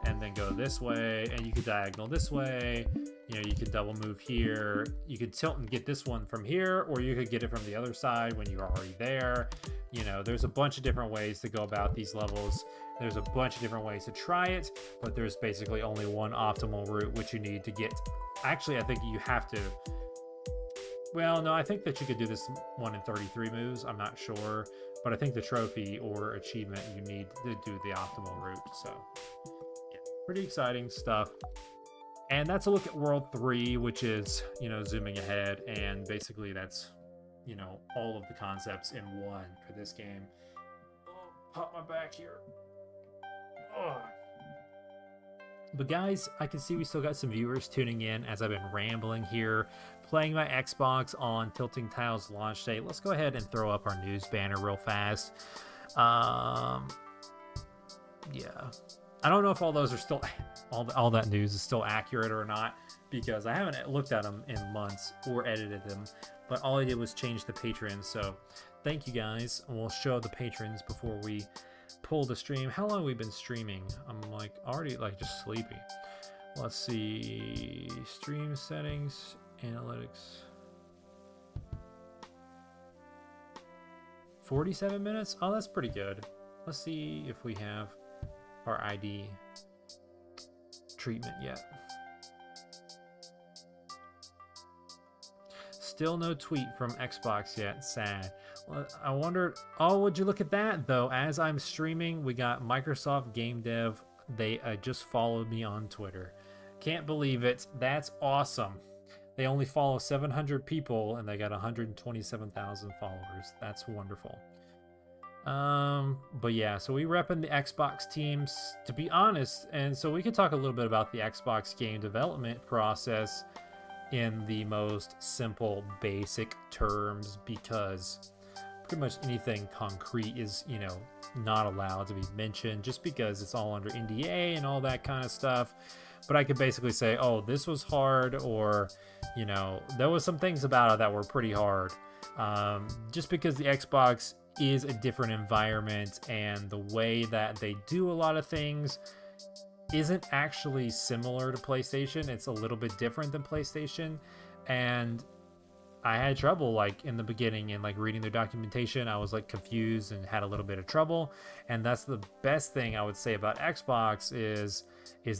and then go this way. And you could diagonal this way, you know, you could double move here, you could tilt and get this one from here, or you could get it from the other side when you're already there. You know, there's a bunch of different ways to go about these levels. There's a bunch of different ways to try it, but there's basically only one optimal route, which you need to get. Actually, I think you have to, well, no, I think that you could do this one in 33 moves. I'm not sure, but I think the trophy or achievement, you need to do the optimal route. So yeah, pretty exciting stuff. And that's a look at World 3, which is, you know, zooming ahead, and basically that's, you know, all of the concepts in one for this game. Oh, pop my back here. Oh. But guys, I can see we still got some viewers tuning in as I've been rambling here, playing my Xbox on Tilting Tiles launch day. Let's go ahead and throw up our news banner real fast. Yeah, I don't know if all those are still, all that news is still accurate or not, because I haven't looked at them in months or edited them, but all I did was change the patrons. So thank you guys, and we'll show the patrons before we pull the stream. How long have we been streaming? I'm like already like just sleepy. Let's see, stream settings, analytics, 47 minutes. Oh, that's pretty good. Let's see if we have our ID treatment yet. Still no tweet from Xbox yet. Sad. Well, I wondered. Oh, would you look at that though? As I'm streaming, we got Microsoft Game Dev. They just followed me on Twitter. Can't believe it. That's awesome. They only follow 700 people and they got 127,000 followers. That's wonderful. But yeah, so we repping the Xbox teams, to be honest, and so we could talk a little bit about the Xbox game development process in the most simple, basic terms, because pretty much anything concrete is, not allowed to be mentioned just because it's all under NDA and all that kind of stuff. But I could basically say, oh, this was hard, or, there was some things about it that were pretty hard. Just because the Xbox is a different environment and the way that they do a lot of things isn't actually similar to PlayStation. It's a little bit different than PlayStation, and I had trouble like in the beginning and like reading their documentation. I was like confused and had a little bit of trouble. And that's the best thing I would say about Xbox is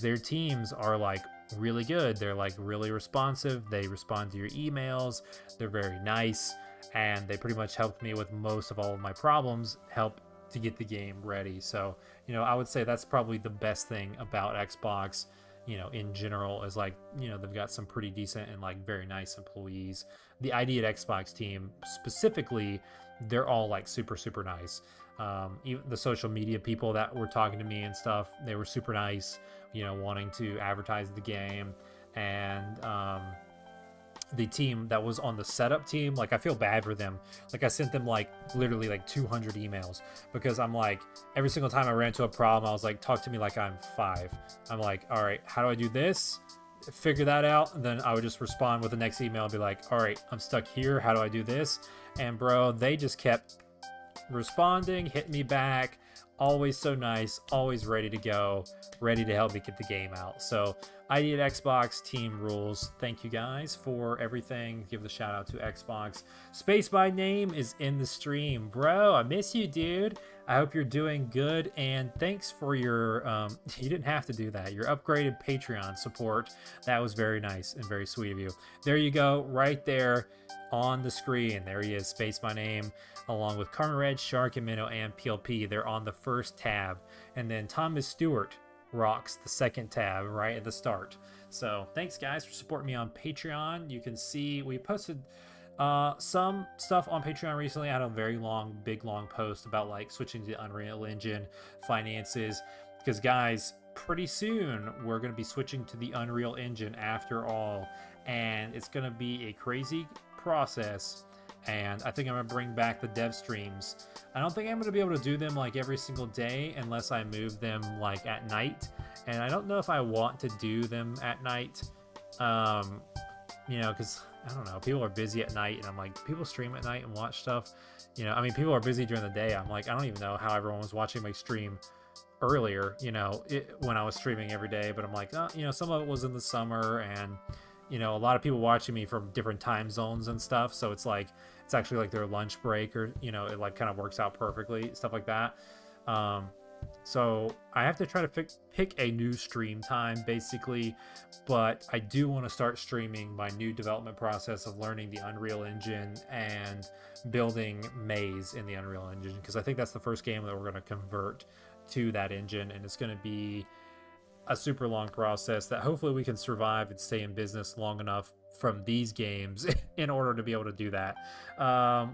their teams are like really good. They're like really responsive. They respond to your emails. They're very nice, and they pretty much helped me with most of all of my problems, help to get the game ready. So, I would say that's probably the best thing about Xbox, in general, is like, they've got some pretty decent and like very nice employees. The ID at Xbox team specifically, they're all like super, super nice. Even the social media people that were talking to me and stuff, they were super nice, wanting to advertise the game. And, the team that was on the setup team, like I feel bad for them. Like I sent them like literally like 200 emails because I'm like, every single time I ran into a problem, I was like, talk to me like I'm 5. I'm like, all right, how do I do this? Figure that out. And then I would just respond with the next email and be like, all right, I'm stuck here. How do I do this? And bro, they just kept responding, hit me back. Always so nice, always ready to go, ready to help me get the game out. So ID at Xbox team rules. Thank you guys for everything. Give the shout out to Xbox. Space by Name is in the stream. Bro, I miss you, dude. I hope you're doing good, and thanks for your you didn't have to do that, your upgraded Patreon support. That was very nice and very sweet of you. There you go, right there on the screen. There he is, Space by Name, along with Carmen Red, Shark and Minnow, and PLP. They're on the first tab, and then Thomas Stewart rocks the second tab right at the start. So thanks guys for supporting me on Patreon. You can see we posted some stuff on Patreon recently. I had a very long, big long post about like switching to the Unreal Engine, finances, because guys, pretty soon we're going to be switching to the Unreal Engine after all, and it's going to be a crazy process. And I think I'm gonna bring back the dev streams. I don't think I'm gonna be able to do them like every single day unless I move them like at night. And I don't know if I want to do them at night. Because I don't know, people are busy at night, and I'm like, people stream at night and watch stuff. People are busy during the day. I'm like, I don't even know how everyone was watching my stream earlier, when I was streaming every day. But I'm like, some of it was in the summer, and a lot of people watching me from different time zones and stuff. So it's like, it's actually like their lunch break, or, it like kind of works out perfectly, stuff like that. So I have to try to pick a new stream time basically, but I do want to start streaming my new development process of learning the Unreal Engine and building Maze in the Unreal Engine, because I think that's the first game that we're going to convert to that engine, and it's going to be a super long process that hopefully we can survive and stay in business long enough from these games in order to be able to do that.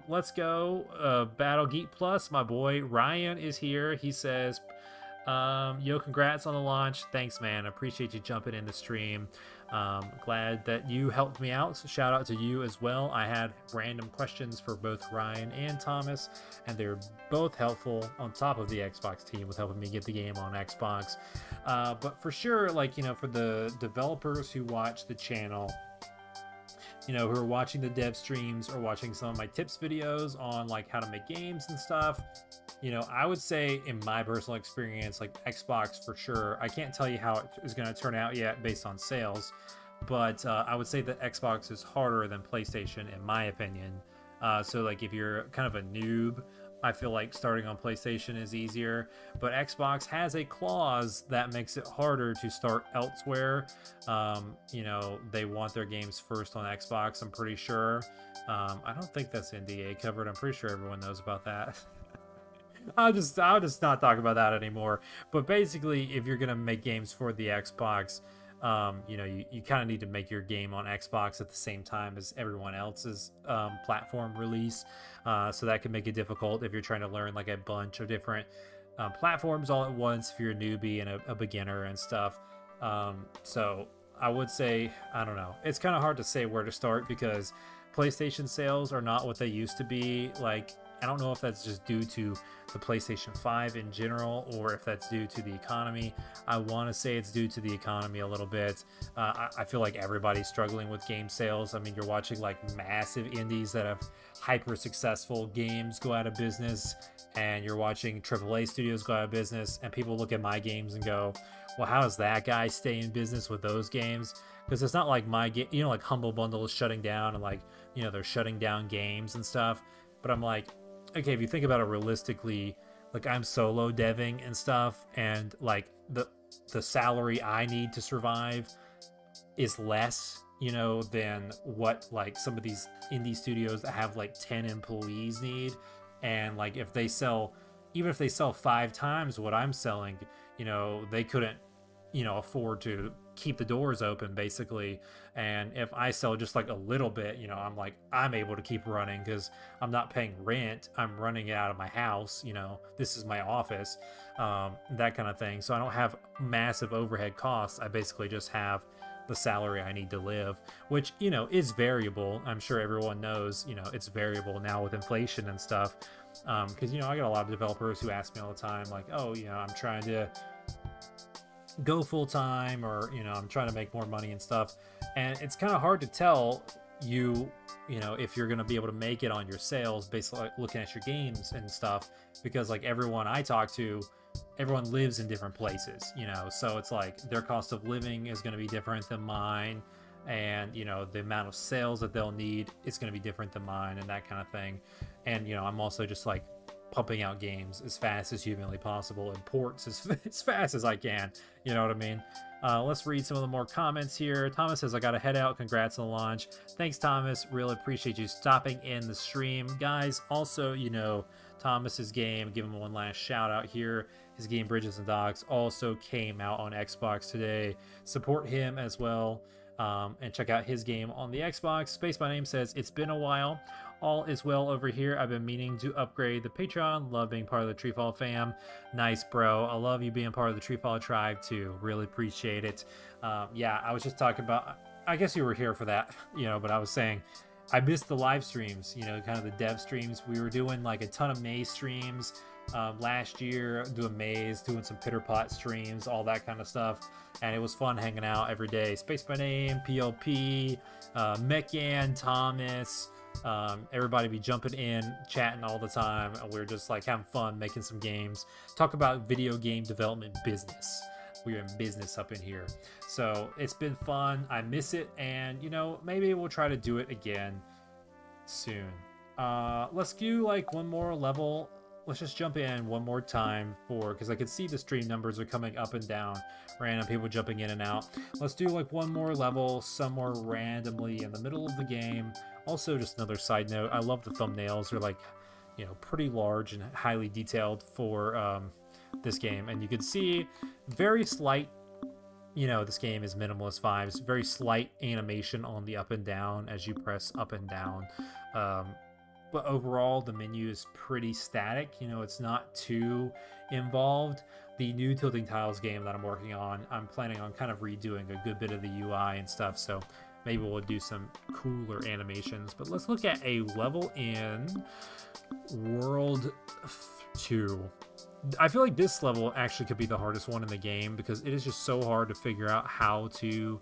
Let's go. Battle Geek Plus, my boy Ryan is here. He says, yo, congrats on the launch. Thanks, man. I appreciate you jumping in the stream. Glad that you helped me out. So shout out to you as well. I had random questions for both Ryan and Thomas, and they were both helpful on top of the Xbox team with helping me get the game on Xbox. But for sure, like, for the developers who watch the channel, who are watching the dev streams or watching some of my tips videos on like how to make games and stuff, I would say in my personal experience, like Xbox for sure. I can't tell you how it is going to turn out yet based on sales, but I would say that Xbox is harder than PlayStation in my opinion. So like if you're kind of a noob I feel like starting on PlayStation is easier, but Xbox has a clause that makes it harder to start elsewhere. They want their games first on Xbox, I'm pretty sure. I don't think that's NDA covered. I'm pretty sure everyone knows about that. I'll just not talk about that anymore. But basically, if you're gonna make games for the Xbox, you kind of need to make your game on Xbox at the same time as everyone else's platform release. So that can make it difficult if you're trying to learn like a bunch of different platforms all at once if you're a newbie and a beginner and stuff. So I would say, I don't know. It's kind of hard to say where to start because PlayStation sales are not what they used to be. Like, I don't know if that's just due to the PlayStation 5 in general or if that's due to the economy. I want to say it's due to the economy a little bit. I feel like everybody's struggling with game sales. I mean, you're watching like massive indies that have hyper successful games go out of business, and you're watching AAA studios go out of business, and people look at my games and go, well, how does that guy stay in business with those games? Because it's not like my game, like Humble Bundle is shutting down and like, they're shutting down games and stuff. But I'm like, okay, if you think about it realistically, like I'm solo deving and stuff, and like the salary I need to survive is less, than what like some of these indie studios that have like 10 employees need. And like if they sell, even if they sell 5 times what I'm selling, they couldn't, afford to keep the doors open basically. And if I sell just like a little bit, I'm able to keep running because I'm not paying rent, I'm running it out of my house, this is my office, that kind of thing. So I don't have massive overhead costs. I basically just have the salary I need to live, which is variable. I'm sure everyone knows it's variable now with inflation and stuff, because I got a lot of developers who ask me all the time like, oh, I'm trying to go full time, or I'm trying to make more money and stuff, and it's kind of hard to tell if you're going to be able to make it on your sales based on looking at your games and stuff, because like everyone I talk to, everyone lives in different places, so it's like their cost of living is going to be different than mine, and the amount of sales that they'll need is going to be different than mine, and that kind of thing. And I'm also just like pumping out games as fast as humanly possible and ports as fast as I can. You know what I mean? Let's read some of the more comments here. Thomas says, I gotta head out. Congrats on the launch. Thanks, Thomas. Really appreciate you stopping in the stream. Guys, also, Thomas's game, give him one last shout out here. His game Bridges and Docks also came out on Xbox today. Support him as well. And check out his game on the Xbox. Space by Name says, it's been a while. All is well over here. I've been meaning to upgrade the Patreon. Love being part of the TreeFall fam. Nice, bro. I love you being part of the TreeFall tribe too. Really appreciate it. Yeah, I was just talking about, I guess you were here for that, but I was saying I missed the live streams, kind of the dev streams. We were doing like a ton of Maze streams last year, doing Maze, doing some Pitter Pot streams, all that kind of stuff. And it was fun hanging out every day. Space by Name, PLP, Mechan, Thomas, everybody be jumping in, chatting all the time. And we're just like having fun, making some games, talk about video game development business. We're in business up in here. So it's been fun. I miss it. And, maybe we'll try to do it again soon. Let's do like one more level. Let's just jump in one more time because I can see the stream numbers are coming up and down. Random people jumping in and out. Let's do like one more level somewhere randomly in the middle of the game. Also, just another side note, I love the thumbnails. They're like, pretty large and highly detailed for this game. And you can see very slight, this game is minimalist vibes, very slight animation on the up and down as you press up and down. But overall, the menu is pretty static. It's not too involved. The new Tilting Tiles game that I'm working on, I'm planning on kind of redoing a good bit of the UI and stuff. So maybe we'll do some cooler animations. But let's look at a level in World 2. I feel like this level actually could be the hardest one in the game because it is just so hard to figure out how to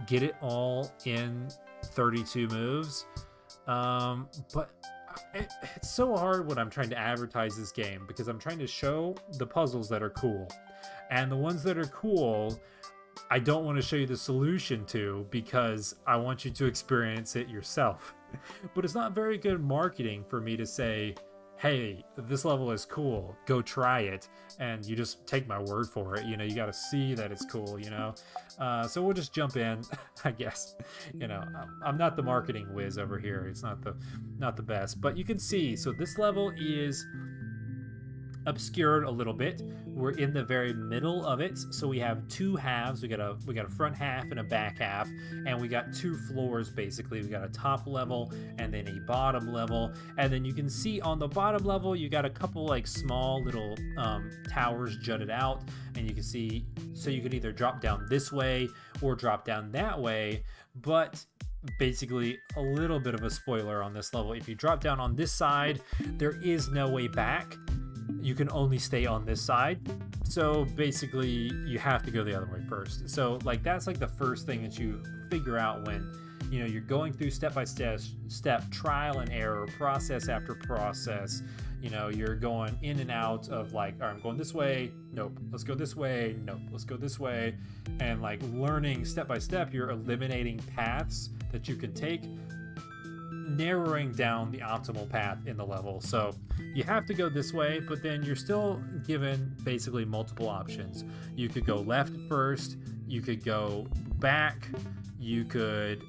get it all in 32 moves. But it's so hard when I'm trying to advertise this game because I'm trying to show the puzzles that are cool, and the ones that are cool I don't want to show you the solution to because I want you to experience it yourself. But it's not very good marketing for me to say, hey, this level is cool, go try it, and you just take my word for it. You know, you got to see that it's cool, you know. So we'll just jump in. I guess, you know, I'm not the marketing whiz over here. It's not the best, but you can see. So this level is obscured a little bit. We're in the very middle of it, so we have two halves. We got a front half and a back half, and we got two floors basically. We got a top level and then a bottom level, and then you can see on the bottom level you got a couple like small little towers jutted out, and you can see, so you could either drop down this way or drop down that way. But basically, a little bit of a spoiler on this level: if you drop down on this side, there is no way back. You can only stay on this side, so basically you have to go the other way first. So like that's like the first thing that you figure out when, you know, you're going through step by step trial and error, process after process. You know, you're going in and out of like, all right, I'm going this way, nope, let's go this way, nope, let's go this way, and like learning step by step. You're eliminating paths that you can take, narrowing down the optimal path in the level. So you have to go this way, but then you're still given basically multiple options. You could go left first, you could go back, you could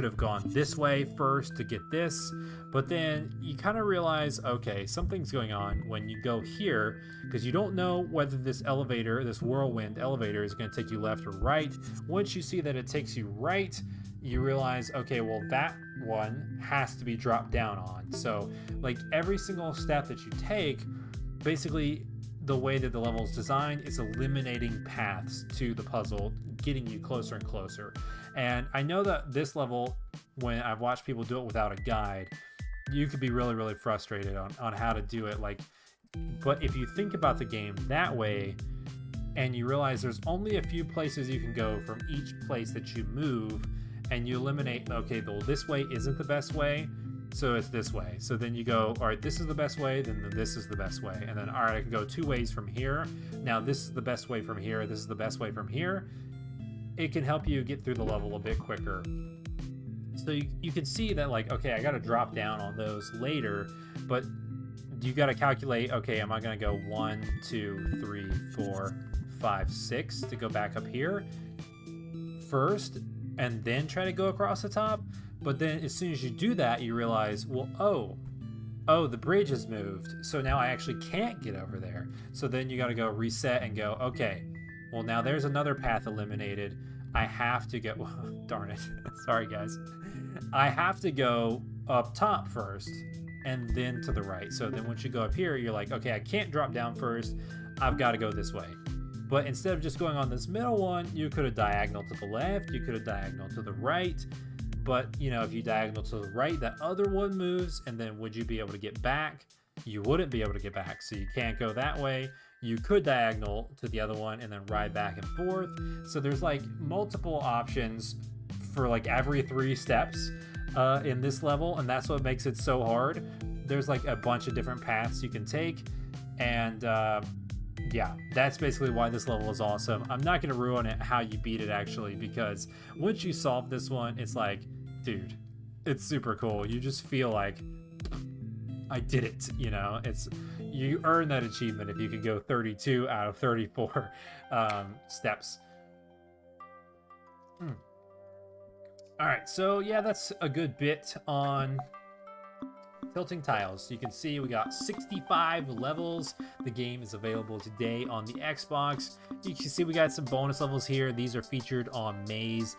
have gone this way first to get this, but then you kind of realize, okay, something's going on when you go here, because you don't know whether this elevator, this whirlwind elevator, is going to take you left or right. Once you see that it takes you right, you realize, okay, well, that one has to be dropped down on. So like every single step that you take, basically the way that the level is designed is eliminating paths to the puzzle, getting you closer and closer. And I know that this level, when I've watched people do it without a guide, you could be really, really frustrated on how to do it. Like, but if you think about the game that way, and you realize there's only a few places you can go from each place that you move, and you eliminate, okay, well, this way isn't the best way, so it's this way. So then you go, all right, this is the best way, then this is the best way. And then, all right, I can go two ways from here. Now this is the best way from here. This is the best way from here. It can help you get through the level a bit quicker. So you can see that, like, okay, I got to drop down on those later, but you got to calculate, okay, am I going to go 1, 2, 3, 4, 5, 6 to go back up here first, and then try to go across the top? But then as soon as you do that, you realize, well, oh, the bridge has moved, so now I actually can't get over there. So then you got to go reset and go, okay, well, now there's another path eliminated. I have to go, darn it, sorry guys, I have to go up top first and then to the right. So then once you go up here, you're like, okay, I can't drop down first, I've got to go this way. But instead of just going on this middle one, you could have diagonal to the left, you could have diagonal to the right. But, you know, if you diagonal to the right, that other one moves, and then would you be able to get back? You wouldn't be able to get back, so you can't go that way. You could diagonal to the other one and then ride back and forth. So there's like multiple options for like every 3 steps in this level, and that's what makes it so hard. There's like a bunch of different paths you can take, and yeah, that's basically why this level is awesome. I'm not going to ruin it how you beat it, actually, because once you solve this one, it's like, dude, it's super cool. You just feel like, I did it, you know? You earn that achievement if you can go 32 out of 34 steps. All right, so yeah, that's a good bit on Tilting Tiles. You can see we got 65 levels. The game is available today on the Xbox. You can see we got some bonus levels here. These are featured on Maze,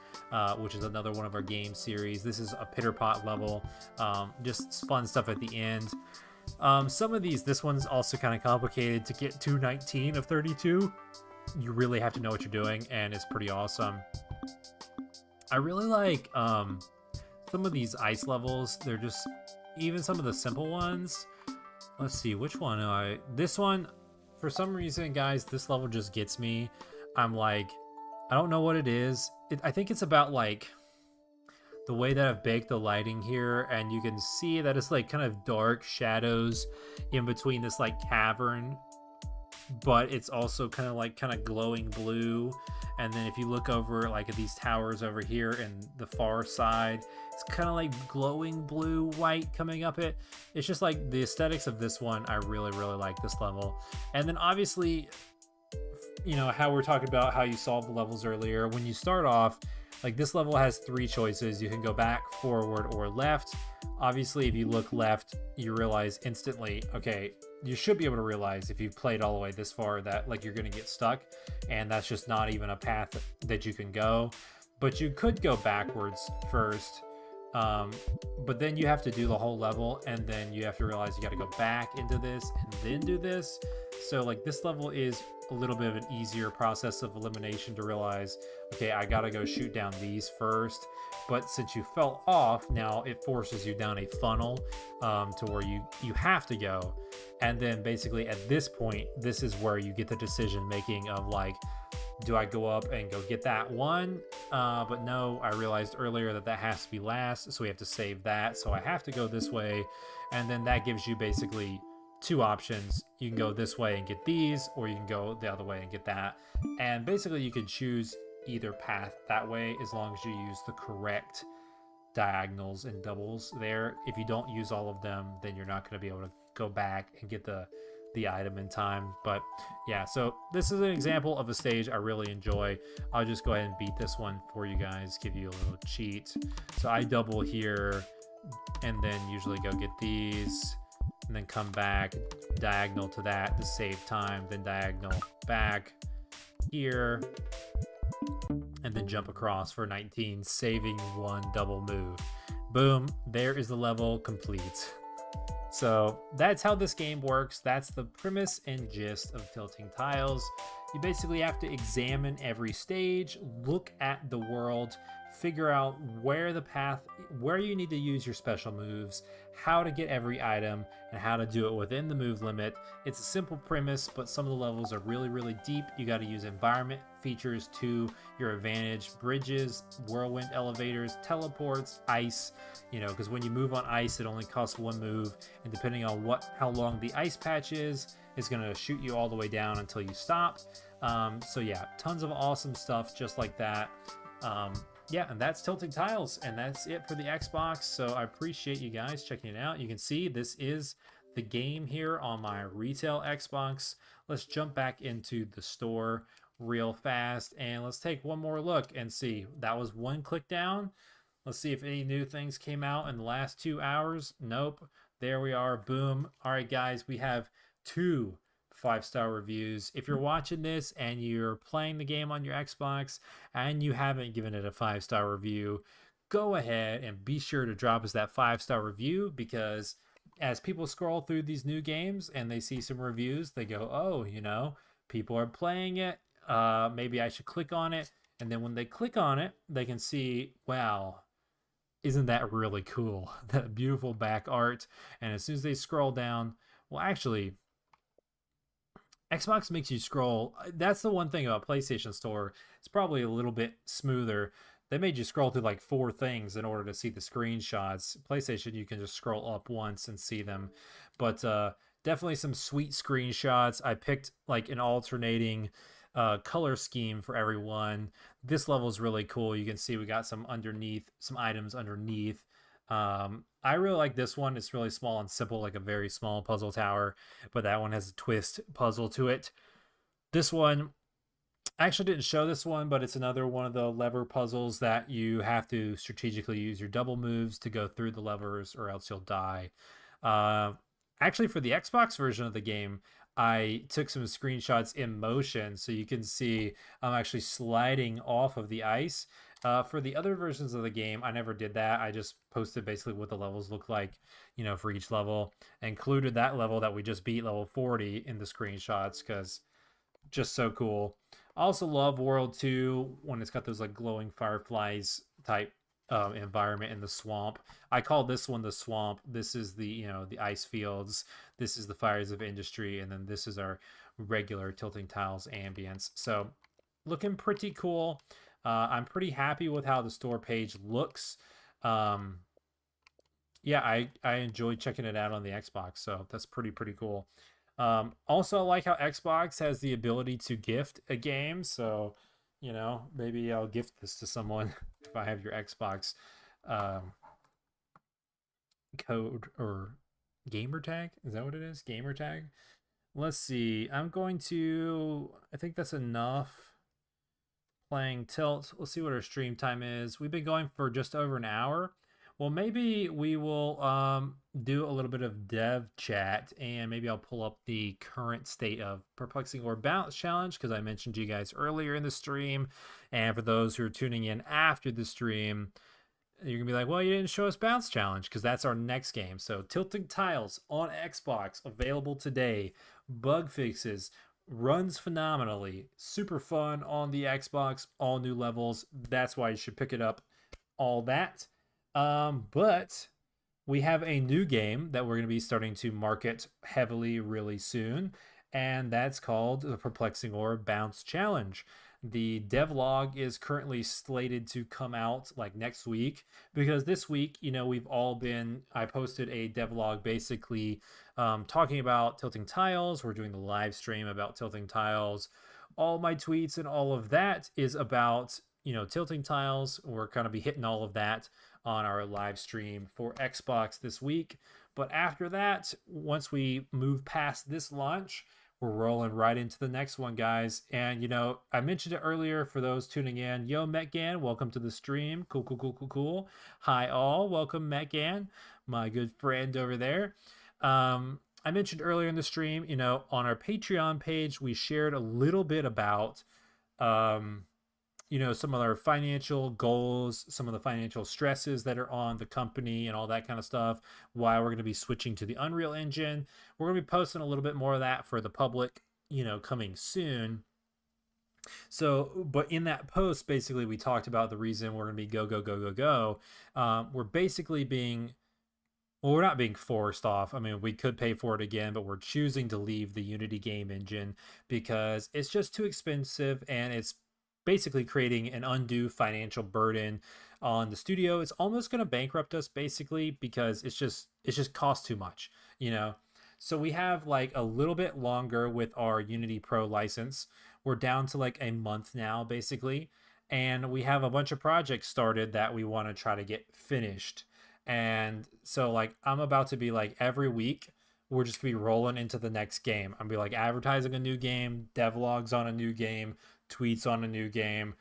which is another one of our game series. This is a Pitter Pot level. Just fun stuff at the end. Some of these, this one's also kind of complicated to get to 19 of 32. You really have to know what you're doing, and it's pretty awesome. I really like some of these ice levels. They're just, even some of the simple ones. Let's see, which one? This one, for some reason, guys, this level just gets me. I'm like, I don't know what it is. I think it's about like the way that I've baked the lighting here, and you can see that it's like kind of dark shadows in between this like cavern but it's also kind of glowing blue. And then if you look over like at these towers over here in the far side, it's kind of like glowing blue white coming up it. It's just like the aesthetics of this one. I really like this level. And then obviously, you know how we're talking about how you solve the levels earlier. When you start off, like this level has three choices. You can go back, forward, or left. Obviously, if you look left, you realize instantly, okay, you should be able to realize if you've played all the way this far that like you're gonna get stuck, and that's just not even a path that you can go. But you could go backwards first, um, but then you have to do the whole level, and then you have to realize you got to go back into this and then do this. So like this level is a little bit of an easier process of elimination to realize, okay, I gotta go shoot down these first. But since you fell off, now it forces you down a funnel, to where you have to go. And then basically at this point, this is where you get the decision making of like, do I go up and go get that one? But no, I realized earlier that that has to be last, so we have to save that. So I have to go this way, and then that gives you basically two options. You can go this way and get these, or you can go the other way and get that. And basically you can choose either path that way as long as you use the correct diagonals and doubles there. If you don't use all of them, then you're not going to be able to go back and get the item in time. But yeah, so this is an example of a stage I really enjoy. I'll just go ahead and beat this one for you guys, give you a little cheat. So I double here and then usually go get these and then come back diagonal to that to save time, then diagonal back here and then jump across for 19, saving one double move. Boom, there is the level complete. So that's how this game works. That's the premise and gist of Tilting Tiles. You basically have to examine every stage, look at the world, figure out where the path, where you need to use your special moves, how to get every item, and how to do it within the move limit. It's a simple premise, but some of the levels are really deep. You got to use environment features to your advantage: bridges, whirlwind elevators, teleports, ice, you know, because when you move on ice, it only costs one move, and depending on how long the ice patch is, it's going to shoot you all the way down until you stop. So yeah, tons of awesome stuff just like that. Yeah, and that's Tilting Tiles, and that's it for the Xbox. So I appreciate you guys checking it out. You can see this is the game here on my retail Xbox. Let's jump back into the store real fast, and let's take one more look and see. That was one click down. Let's see if any new things came out in the last 2 hours. Nope. There we are. Boom. All right, guys, we have 2 5-star reviews. If you're watching this and you're playing the game on your Xbox and you haven't given it a 5-star review, go ahead and be sure to drop us that 5-star review, because as people scroll through these new games and they see some reviews, they go, oh, you know, people are playing it. Maybe I should click on it. And then when they click on it, they can see, wow, isn't that really cool? That beautiful back art. And as soon as they scroll down, well, actually, Xbox makes you scroll. That's the one thing about PlayStation Store. It's probably a little bit smoother. They made you scroll through like 4 things in order to see the screenshots. PlayStation, you can just scroll up once and see them. But definitely some sweet screenshots. I picked like an alternating color scheme for everyone. This level is really cool. You can see we got some items underneath. I really like this one. It's really small and simple, like a very small puzzle tower, but that one has a twist puzzle to it. This one, I actually didn't show this one, but it's another one of the lever puzzles that you have to strategically use your double moves to go through the levers, or else you'll die. Actually, for the Xbox version of the game, I took some screenshots in motion, so you can see I'm actually sliding off of the ice. For the other versions of the game, I never did that. I just posted basically what the levels look like, you know, for each level. I included that level that we just beat, level 40, in the screenshots, because just so cool. I also love World 2 when it's got those like glowing fireflies type environment in the swamp. I call this one the swamp. This is the, you know, the ice fields. This is the fires of industry, and then this is our regular Tilting Tiles ambience. So looking pretty cool. I'm pretty happy with how the store page looks. Yeah, I enjoyed checking it out on the Xbox, so that's pretty cool. Also, I like how Xbox has the ability to gift a game. So, maybe I'll gift this to someone if I have your Xbox um, code or gamer tag. Is that what it is? Gamer tag. Let's see. I think that's enough playing Tilt. Let's see what our stream time is. We've been going for just over an hour. Well, maybe we will do a little bit of dev chat, and maybe I'll pull up the current state of Perplexing or Bounce Challenge because I mentioned to you guys earlier in the stream. And for those who are tuning in after the stream, you're gonna be like, well, you didn't show us Bounce Challenge because that's our next game. So Tilting Tiles on Xbox available today. Bug fixes, runs phenomenally, super fun on the Xbox, all new levels. That's why you should pick it up. All that. But we have a new game that we're going to be starting to market heavily really soon, and that's called the Perplexing Orb Bounce Challenge. The devlog is currently slated to come out like next week because this week, I posted a devlog basically talking about tilting tiles. We're doing the live stream about tilting tiles. All my tweets and all of that is about, tilting tiles. We're going to be hitting all of that on our live stream for Xbox this week. But after that, once we move past this launch, we're rolling right into the next one, guys. And, I mentioned it earlier for those tuning in. Yo, Metgan, welcome to the stream. Cool, cool, cool, cool, cool. Hi, all. Welcome, Metgan, my good friend over there. I mentioned earlier in the stream, on our Patreon page, we shared a little bit about some of our financial goals, some of the financial stresses that are on the company and all that kind of stuff, why we're going to be switching to the Unreal Engine. We're going to be posting a little bit more of that for the public, coming soon. So, but in that post, basically, we talked about the reason we're going to be go, go, go, go, go. We're basically we're not being forced off. I mean, we could pay for it again, but we're choosing to leave the Unity game engine because it's just too expensive and it's basically creating an undue financial burden on the studio. It's almost going to bankrupt us basically because it's just cost too much, So we have like a little bit longer with our Unity Pro license. We're down to like a month now basically, and we have a bunch of projects started that we want to try to get finished. And so like I'm about to be like every week we're just gonna be rolling into the next game. I'm gonna be like advertising a new game, devlogs on a new game, tweets on a new game,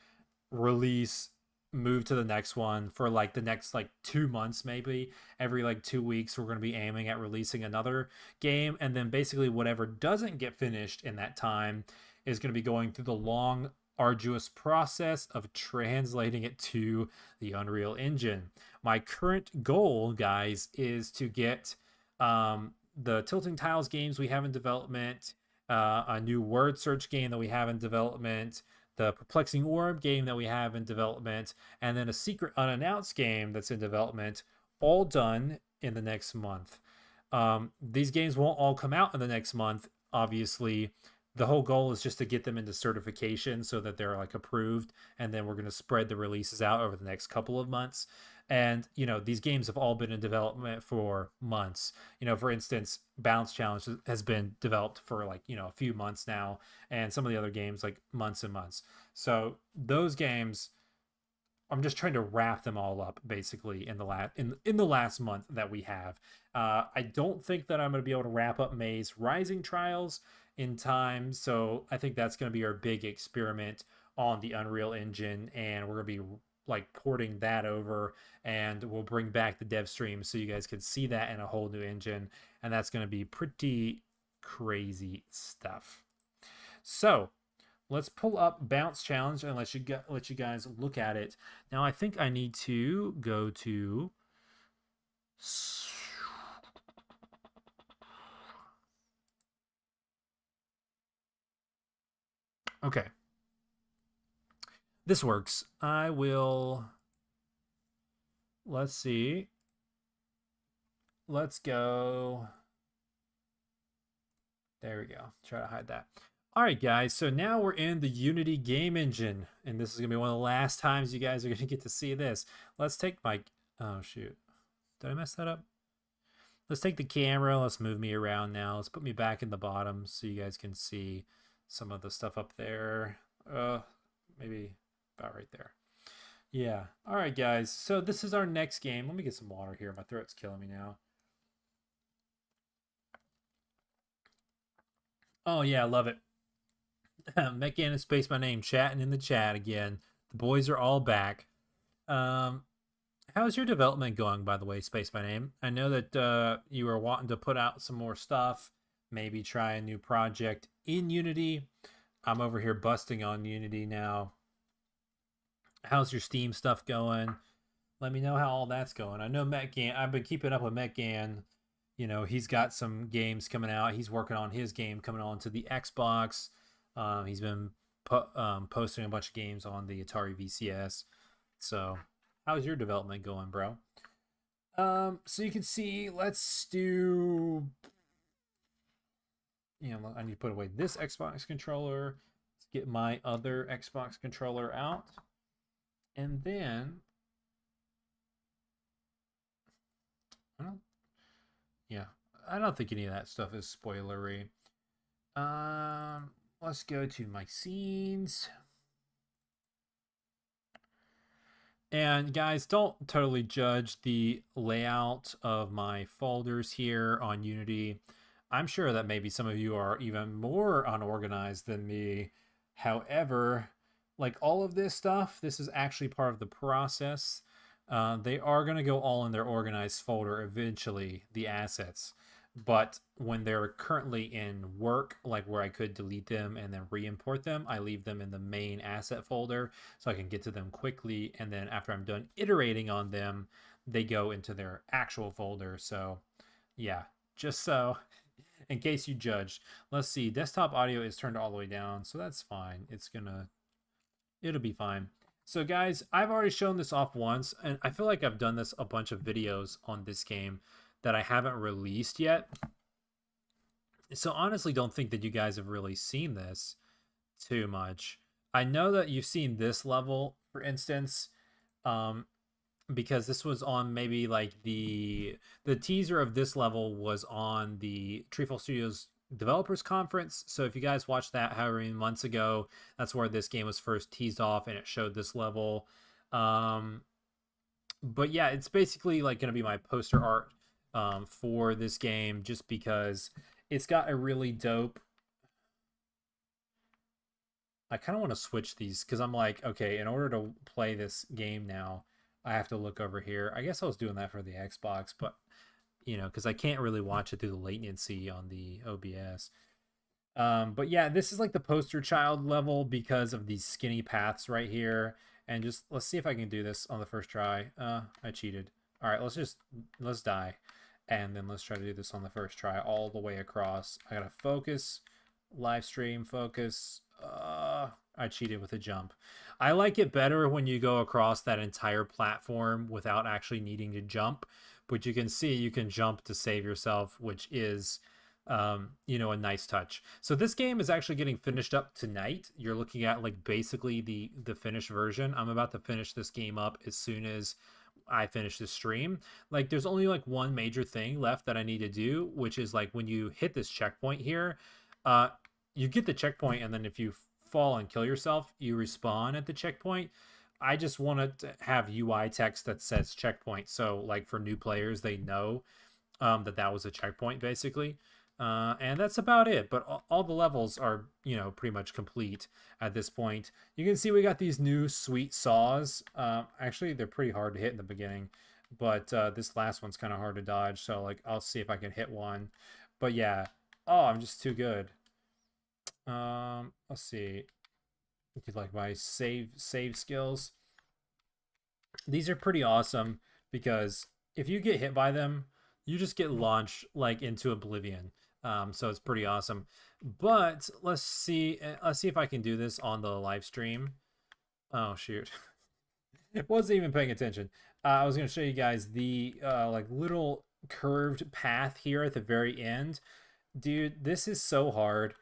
release, move to the next one for like the next like 2 months, maybe every like 2 weeks we're going to be aiming at releasing another game, and then basically whatever doesn't get finished in that time is going to be going through the long arduous process of translating it to the Unreal Engine. My current goal, guys, is to get the Tilting Tiles games we have in development, a new word search game that we have in development, the Perplexing Orb game that we have in development, and then a secret unannounced game that's in development, all done in the next month. These games won't all come out in the next month, obviously. The whole goal is just to get them into certification so that they're like approved, and then we're going to spread the releases out over the next couple of months. And these games have all been in development for months. For instance, Bounce Challenge has been developed for like a few months now, and some of the other games like months and months. So those games, I'm just trying to wrap them all up basically in the last month that we have. I don't think that I'm going to be able to wrap up May's Rising Trials in time, so I think that's going to be our big experiment on the Unreal Engine, and we're going to be like porting that over, and we'll bring back the dev stream so you guys can see that in a whole new engine, and that's going to be pretty crazy stuff. So let's pull up Bounce Challenge and let you guys look at it. Now I think I need to go to okay. This works. Let's see. Let's go. There we go. Try to hide that. All right, guys. So now we're in the Unity game engine, and this is going to be one of the last times you guys are going to get to see this. Let's take my... Oh, shoot. Did I mess that up? Let's take the camera. Let's move me around now. Let's put me back in the bottom so you guys can see some of the stuff up there. Maybe about right there. Yeah. All right, guys. So this is our next game. Let me get some water here. My throat's killing me now. Oh, yeah. I love it. Metgan and Space My Name chatting in the chat again. The boys are all back. How's your development going, by the way, Space My Name? I know that you were wanting to put out some more stuff, maybe try a new project in Unity. I'm over here busting on Unity now. How's your Steam stuff going? Let me know how all that's going. I know Metgan. I've been keeping up with Metgan. You know, he's got some games coming out. He's working on his game coming on to the Xbox. He's been posting a bunch of games on the Atari VCS. So, how's your development going, bro? So you can see, let's do. You know, I need to put away this Xbox controller. Let's get my other Xbox controller out. And then yeah, I don't think any of that stuff is spoilery. Let's go to my scenes. And guys, don't totally judge the layout of my folders here on Unity. I'm sure that maybe some of you are even more unorganized than me. However, like all of this stuff, this is actually part of the process. They are going to go all in their organized folder eventually, the assets. But when they're currently in work, like where I could delete them and then re-import them, I leave them in the main asset folder so I can get to them quickly. And then after I'm done iterating on them, they go into their actual folder. So yeah, just so in case you judged. Let's see, desktop audio is turned all the way down, so that's fine. It'll be fine. So guys, I've already shown this off once, and I feel like I've done this a bunch of videos on this game that I haven't released yet. So honestly, don't think that you guys have really seen this too much. I know that you've seen this level, for instance, because this was on maybe like the teaser of this level was on the TreeFall Studios developers conference. So if you guys watched that however many months ago, that's where this game was first teased off and it showed this level. But yeah, it's basically like going to be my poster art for this game, just because it's got a really dope. I kind of want to switch these because I'm like, okay, in order to play this game now, I have to look over here. I guess I was doing that for the Xbox, but you know, because I can't really watch it through the latency on the OBS. But yeah, this is like the poster child level because of these skinny paths right here. And just let's see if I can do this on the first try. I cheated. All right, let's die. And then let's try to do this on the first try all the way across. I gotta focus, live stream, focus. I cheated with a jump. I like it better when you go across that entire platform without actually needing to jump. But you can see you can jump to save yourself, which is, you know, a nice touch. So this game is actually getting finished up tonight. You're looking at like basically the finished version. I'm about to finish this game up as soon as I finish this stream. Like there's only like one major thing left that I need to do, which is like when you hit this checkpoint here, you get the checkpoint, and then if you fall and kill yourself, you respawn at the checkpoint. I just want to have UI text that says checkpoint, so like for new players, they know that was a checkpoint basically. And that's about it. But all the levels are, you know, pretty much complete at this point. You can see we got these new sweet saws. Actually, they're pretty hard to hit in the beginning, but this last one's kind of hard to dodge. So like, I'll see if I can hit one. But yeah, oh, I'm just too good. Let's see. Like my save skills. These are pretty awesome because if you get hit by them, you just get launched like into oblivion. So it's pretty awesome. But let's see if I can do this on the live stream. Oh shoot. Wasn't even paying attention. I was going to show you guys the like little curved path here at the very end. Dude, this is so hard.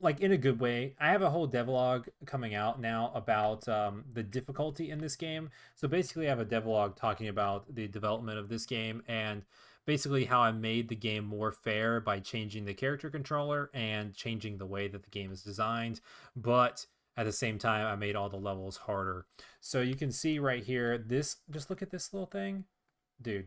like in a good way. I have a whole devlog coming out now about the difficulty in this game. So basically, I have a devlog talking about the development of this game and basically how I made the game more fair by changing the character controller and changing the way that the game is designed. But at the same time, I made all the levels harder. So you can see right here, this, just look at this little thing. Dude,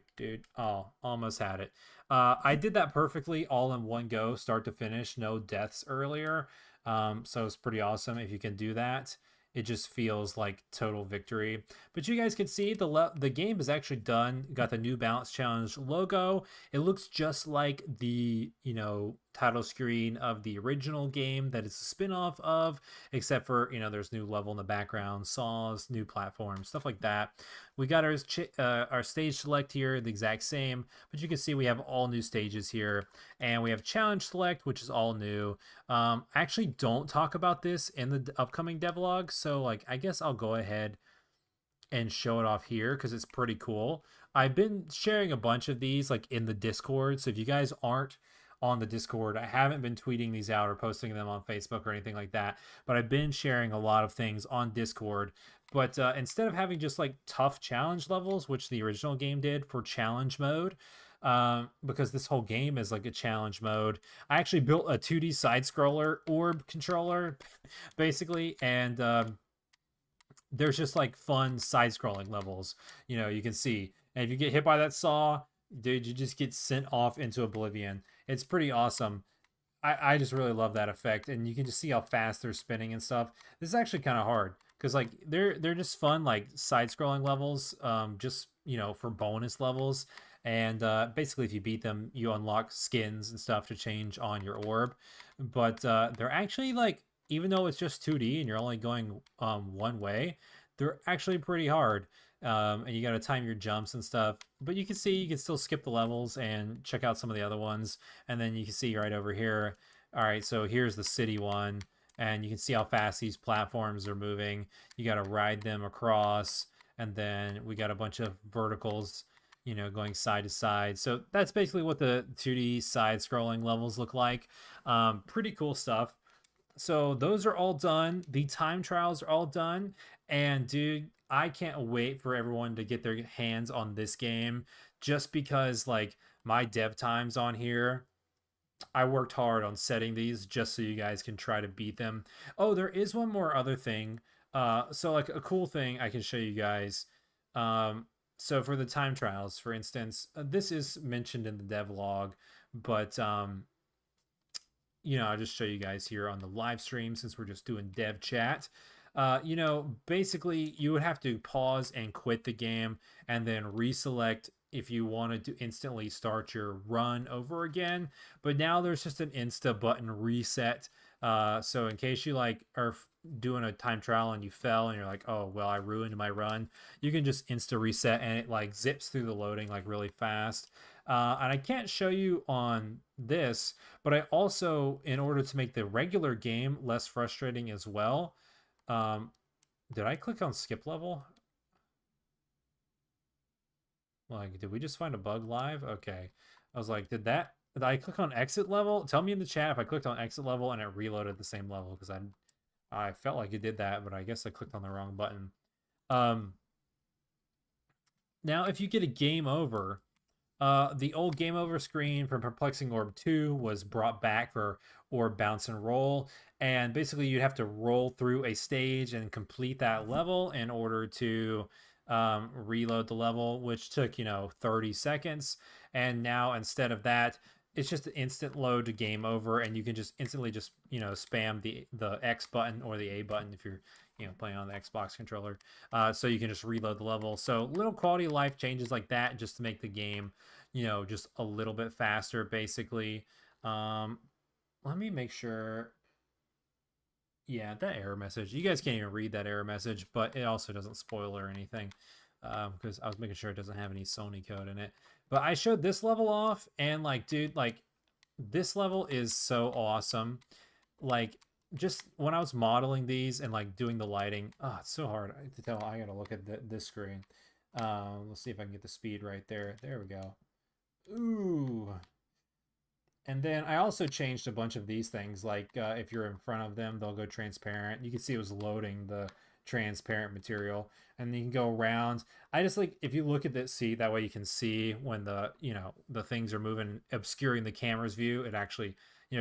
oh, almost had it. I did that perfectly all in one go, start to finish, no deaths earlier. So it's pretty awesome if you can do that. It just feels like total victory. But you guys can see the game is actually done. Got the new Balance Challenge logo. It looks just like the, title screen of the original game that it's a spin-off of, except for, there's new level in the background, saws, new platforms, stuff like that. We got our stage select here, the exact same, but you can see we have all new stages here, and we have challenge select, which is all new. I actually don't talk about this in the upcoming devlog, so like I guess I'll go ahead and show it off here because it's pretty cool. I've been sharing a bunch of these like in the Discord, so if you guys aren't on the Discord, I haven't been tweeting these out or posting them on Facebook or anything like that, but I've been sharing a lot of things on Discord. But instead of having just like tough challenge levels, which the original game did for challenge mode, because this whole game is like a challenge mode, I actually built a 2D side scroller orb controller basically, and there's just like fun side scrolling levels, you can see. And if you get hit by that saw, dude, you just get sent off into oblivion. It's pretty awesome. I just really love that effect, and you can just see how fast they're spinning and stuff. This is actually kind of hard because like they're just fun like side scrolling levels, just for bonus levels. And basically, if you beat them, you unlock skins and stuff to change on your orb. But they're actually like, even though it's just 2D and you're only going one way, they're actually pretty hard. And you got to time your jumps and stuff. But you can see you can still skip the levels and check out some of the other ones. And then you can see right over here. All right, so here's the city one. And you can see how fast these platforms are moving. You got to ride them across. And then we got a bunch of verticals, going side to side. So that's basically what the 2D side scrolling levels look like. Pretty cool stuff. So those are all done. The time trials are all done. And dude, I can't wait for everyone to get their hands on this game just because like my dev times on here, I worked hard on setting these just so you guys can try to beat them. Oh, there is one more other thing. So like a cool thing I can show you guys. So for the time trials, for instance, this is mentioned in the devlog, but I'll just show you guys here on the live stream since we're just doing dev chat. Basically you would have to pause and quit the game and then reselect if you wanted to instantly start your run over again. But now there's just an insta button reset. So in case you like are doing a time trial and you fell and you're like, oh, well, I ruined my run, you can just insta reset and it like zips through the loading like really fast. And I can't show you on this, but I also, in order to make the regular game less frustrating as well, did I click on skip level? Like, did we just find a bug live? Okay. I was like, did I click on exit level? Tell me in the chat if I clicked on exit level and it reloaded the same level, because I felt like it did that, but I guess I clicked on the wrong button. Now if you get a game over, the old game over screen from Perplexing Orb 2 was brought back for Orb Bounce and Roll. And basically you'd have to roll through a stage and complete that level in order to reload the level, which took, 30 seconds. And now instead of that, it's just an instant load to game over, and you can just instantly just, spam the X button or the A button if you're, playing on the Xbox controller. So you can just reload the level. So little quality of life changes like that just to make the game, just a little bit faster, basically. Let me make sure. Yeah, that error message. You guys can't even read that error message, but it also doesn't spoil or anything, because I was making sure it doesn't have any Sony code in it. But I showed this level off, and like, dude, like, this level is so awesome. Like, just when I was modeling these and like doing the lighting, oh, it's so hard to tell. I gotta look at this screen. Let's see if I can get the speed right there. There we go. Ooh. And then I also changed a bunch of these things. Like if you're in front of them, they'll go transparent. You can see it was loading the transparent material, and you can go around. I just like if you look at this, see that way you can see when the the things are moving, obscuring the camera's view. It actually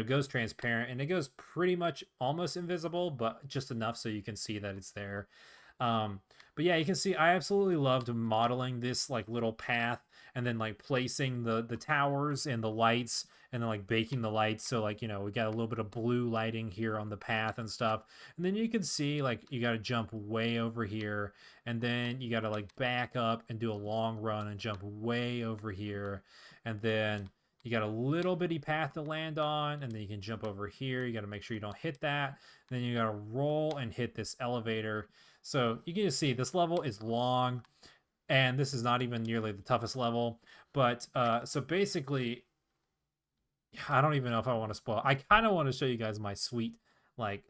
goes transparent, and it goes pretty much almost invisible, but just enough so you can see that it's there. Um, but yeah, you can see I absolutely loved modeling this like little path and then like placing the towers and the lights and then like baking the lights. So like, we got a little bit of blue lighting here on the path and stuff. And then you can see like you got to jump way over here and then you got to like back up and do a long run and jump way over here. And then you got a little bitty path to land on, and then you can jump over here. You got to make sure you don't hit that. Then you got to roll and hit this elevator. So you can just see this level is long, and this is not even nearly the toughest level. But so basically, I don't even know if I want to spoil. I kind of want to show you guys my sweet like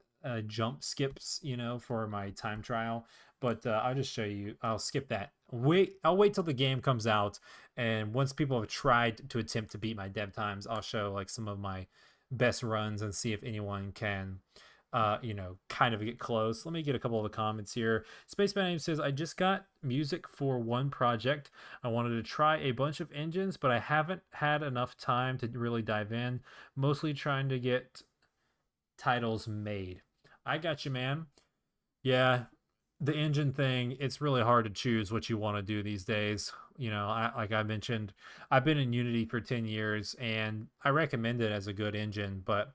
jump skips, for my time trial. But I'll just show you. I'll skip that. I'll wait till the game comes out, and once people have tried to attempt to beat my dev times, I'll show like some of my best runs and see if anyone can kind of get close. Let me get a couple of the comments here. Spaceman Name says, I just got music for one project. I wanted to try a bunch of engines, but I haven't had enough time to really dive in. Mostly trying to get titles made. I got you, man. Yeah, the engine thing, it's really hard to choose what you want to do these days. Like I mentioned, I've been in Unity for 10 years and I recommend it as a good engine, but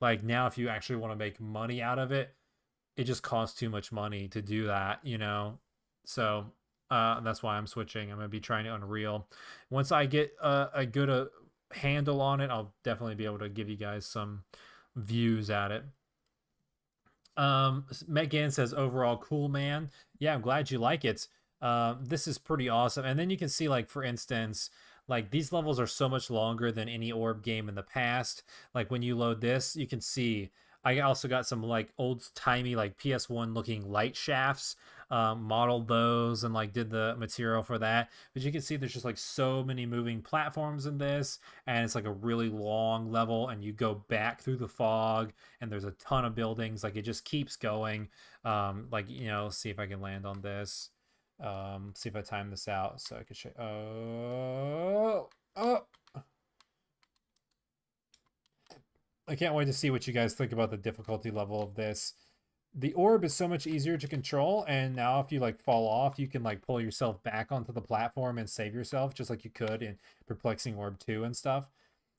like now if you actually want to make money out of it, it just costs too much money to do that. So that's why I'm switching. I'm going to be trying Unreal. Once I get a good handle on it, I'll definitely be able to give you guys some views at it. Megan says overall cool, man. Yeah, I'm glad you like it. This is pretty awesome. And then you can see, like, for instance, like these levels are so much longer than any orb game in the past. Like when you load this, you can see I also got some like old timey like PS1 looking light shafts, modeled those and like did the material for that. But you can see there's just like so many moving platforms in this, and it's like a really long level, and you go back through the fog, and there's a ton of buildings. Like it just keeps going. Like see if I can land on this. See if I time this out so I can show. Oh, I can't wait to see what you guys think about the difficulty level of this. The orb is so much easier to control, and now if you like fall off, you can like pull yourself back onto the platform and save yourself just like you could in Perplexing Orb 2 and stuff.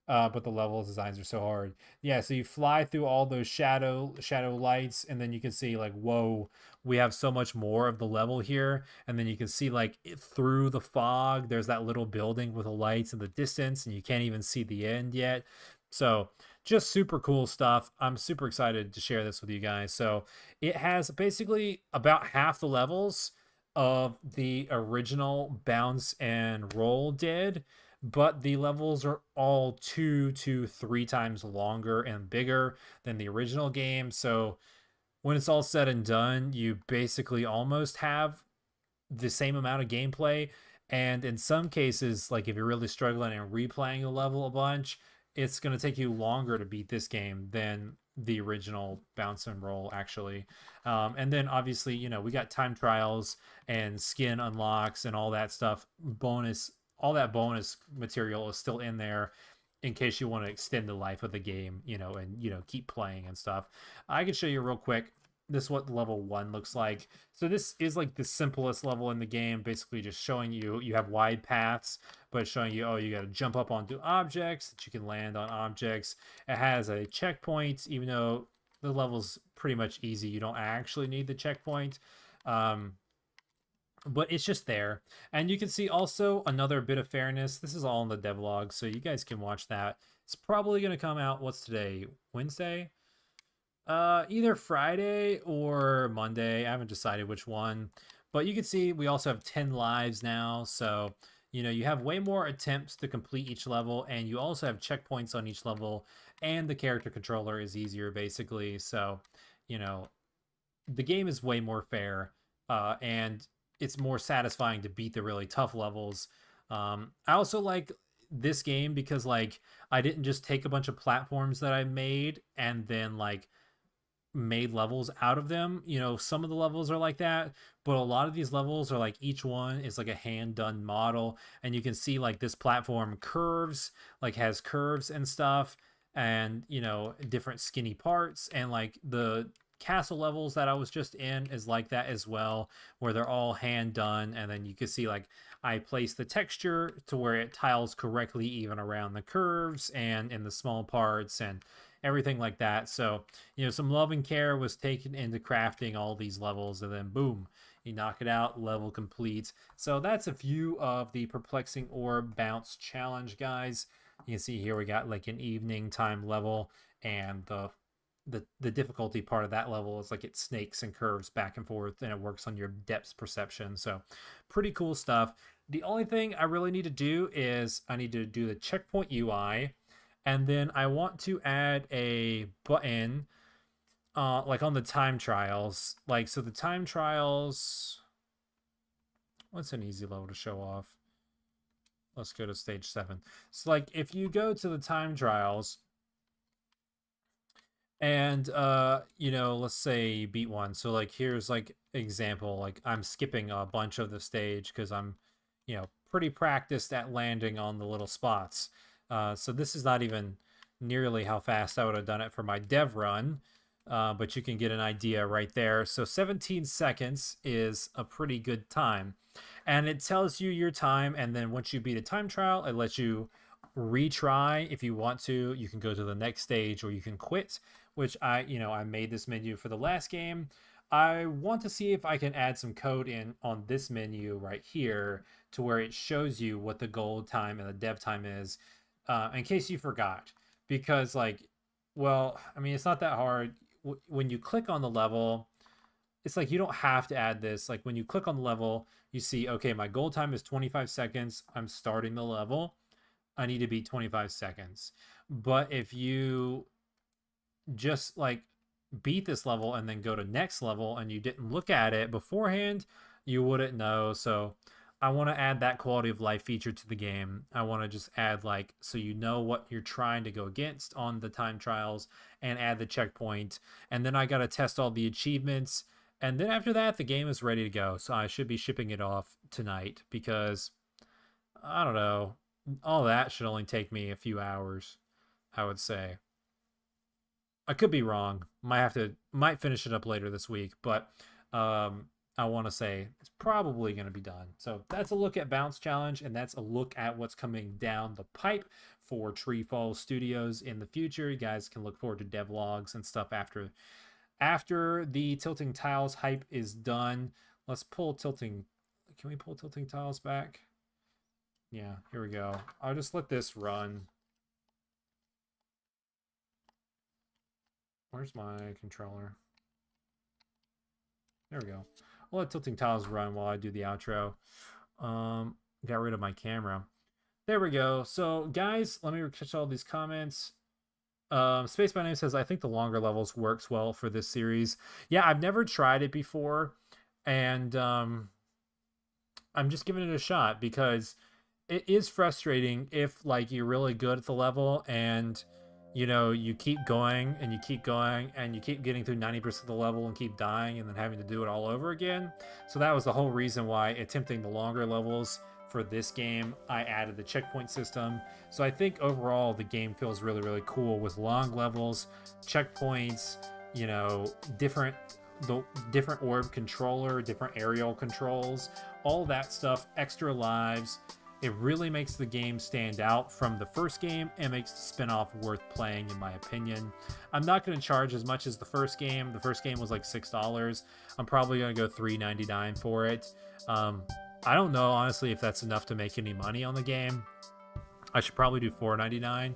But the level designs are so hard. Yeah, so you fly through all those shadow lights, and then you can see like, whoa, we have so much more of the level here. And then you can see like through the fog, there's that little building with the lights in the distance, and you can't even see the end yet. So just super cool stuff. I'm super excited to share this with you guys. So it has basically about half the levels of the original Bounce and Roll did, but the levels are all 2 to 3 times longer and bigger than the original game. So when it's all said and done, you basically almost have the same amount of gameplay. And in some cases, like if you're really struggling and replaying a level a bunch, it's going to take you longer to beat this game than the original Bounce and Roll, actually. And then obviously, we got time trials and skin unlocks and all that stuff. All that bonus material is still in there in case you want to extend the life of the game, and keep playing and stuff. I can show you real quick. This is what level 1 looks like. So this is like the simplest level in the game, basically just showing you have wide paths, but showing you, you got to jump up onto objects, that you can land on objects. It has a checkpoint, even though the level's pretty much easy. You don't actually need the checkpoint. But it's just there. And you can see also another bit of fairness. This is all in the devlog, so you guys can watch that. It's probably going to come out, what's today? Wednesday? Either Friday or Monday. I haven't decided which one. But you can see we also have 10 lives now, so you have way more attempts to complete each level, and you also have checkpoints on each level, and the character controller is easier basically. So, the game is way more fair, and it's more satisfying to beat the really tough levels. I also like this game because like I didn't just take a bunch of platforms that I made and then like made levels out of them. You know, some of the levels are like that, but a lot of these levels are like each one is like a hand done model, and you can see like this platform curves, like has curves and stuff, and you know, different skinny parts, and like the castle levels that I was just in is like that as well, where they're all hand done, and then you can see like I place the texture to where it tiles correctly even around the curves and in the small parts and everything like that. So, you know, some love and care was taken into crafting all these levels, and then boom, you knock it out, level complete. So that's a few of the perplexing orb bounce challenge, guys. You can see here we got like an evening time level, and the difficulty part of that level is like it snakes and curves back and forth, and it works on your depth perception. So pretty cool stuff. The only thing I really need to do is I need to do the checkpoint UI, and then I want to add a button like on the time trials. Like, so the time trials, what's an easy level to show off? Let's go to stage 7. So like if you go to the time trials and you know, let's say beat one. So like here's like example, like I'm skipping a bunch of the stage because I'm, you know, pretty practiced at landing on the little spots. So this is not even nearly how fast I would have done it for my dev run, but you can get an idea right there. So 17 seconds is a pretty good time, and it tells you your time, and then once you beat a time trial, it lets you retry. If you want to, you can go to the next stage, or you can quit, which I made this menu for the last game. I want to see if I can add some code in on this menu right here to where it shows you what the gold time and the dev time is, in case you forgot. Because like, well, I mean, it's not that hard. When you click on the level, it's like you don't have to add this. Like when you click on the level, you see, okay, my goal time is 25 seconds. I'm starting the level. I need to be 25 seconds. But if you just like beat this level and then go to next level and you didn't look at it beforehand, you wouldn't know. So I want to add that quality of life feature to the game. I want to just add like, so you know what you're trying to go against on the time trials, and add the checkpoint. And then I got to test all the achievements. And then after that, the game is ready to go. So I should be shipping it off tonight because I don't know, all that should only take me a few hours, I would say. I could be wrong. Might finish it up later this week, but I want to say it's probably going to be done. So that's a look at Bounce Challenge, and that's a look at what's coming down the pipe for TreeFall Studios in the future. You guys can look forward to devlogs and stuff after the tilting tiles hype is done. Let's pull tilting. Can we pull tilting tiles back? Yeah, here we go. I'll just let this run. Where's my controller? There we go. I'll let tilting tiles run while I do the outro. Got rid of my camera. There we go. So guys, let me catch all these comments. Space by Name says, I think the longer levels works well for this series. Yeah, I've never tried it before, and I'm just giving it a shot because it is frustrating if like you're really good at the level and you know you keep going and you keep going and you keep getting through 90% of the level and keep dying and then having to do it all over again. So that was the whole reason why attempting the longer levels for this game, I added the checkpoint system. So I think overall the game feels really, really cool with long levels, checkpoints, you know, different orb controller, different aerial controls, all that stuff, extra lives. It really makes the game stand out from the first game and makes the spin-off worth playing, in my opinion. I'm not going to charge as much as the first game. The first game was like $6. I'm probably going to go $3.99 for it. I don't know, honestly, if that's enough to make any money on the game. I should probably do $4.99,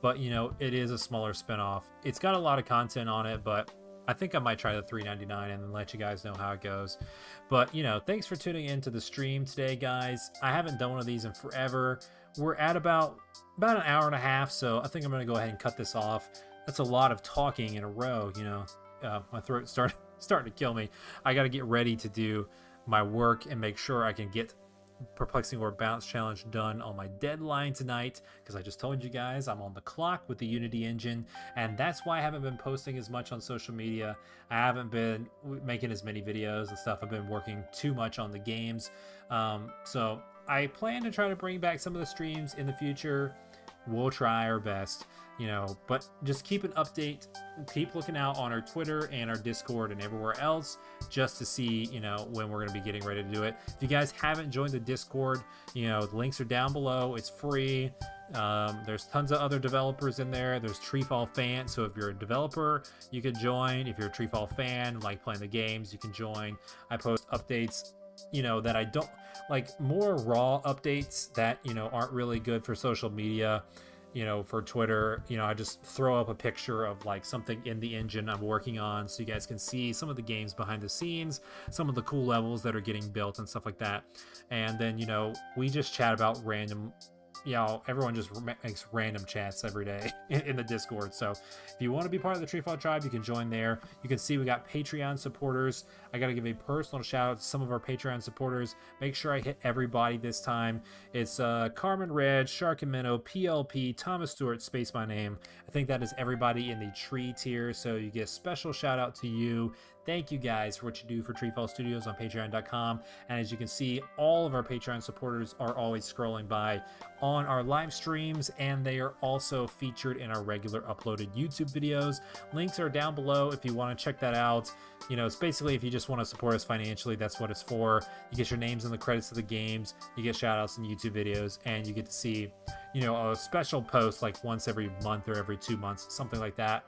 but, you know, it is a smaller spin-off. It's got a lot of content on it, but I think I might try the $3.99 and then let you guys know how it goes. But, you know, thanks for tuning in to the stream today, guys. I haven't done one of these in forever. We're at about an hour and a half, so I think I'm going to go ahead and cut this off. That's a lot of talking in a row, you know. My throat's starting to kill me. I got to get ready to do my work and make sure I can get perplexing or bounce challenge done on my deadline tonight, because I just told you guys I'm on the clock with the Unity engine, and that's why I haven't been posting as much on social media. I haven't been making as many videos and stuff. I've been working too much on the games. So I plan to try to bring back some of the streams in the future. We'll try our best, but just keep an update. Keep looking out on our Twitter and our Discord and everywhere else, just to see, when we're going to be getting ready to do it. If you guys haven't joined the Discord, the links are down below. It's free. There's tons of other developers in there. There's TreeFall fans, so if you're a developer, you can join. If you're a TreeFall fan, like playing the games, you can join. I post updates, that I don't like, more raw updates that aren't really good for social media. For Twitter, I just throw up a picture of like something in the engine I'm working on, so you guys can see some of the games behind the scenes, some of the cool levels that are getting built and stuff like that. And then we just chat about random, everyone just makes random chats every day in the Discord. So if you want to be part of the TreeFall tribe, you can join there. You can see we got Patreon supporters. I got to give a personal shout out to some of our Patreon supporters. Make sure I hit everybody this time. It's Carmen Red, Shark and Minnow, PLP, Thomas Stewart, Space My Name. I think that is everybody in the tree tier. So you get a special shout out to you. Thank you guys for what you do for TreeFall Studios on patreon.com. And as you can see, all of our Patreon supporters are always scrolling by on our live streams, and they are also featured in our regular uploaded YouTube videos. Links are down below if you want to check that out. It's basically, if you just want to support us financially, that's what it's for. You get your names in the credits of the games, you get shout outs in YouTube videos, and you get to see, a special post like once every month or every 2 months, something like that.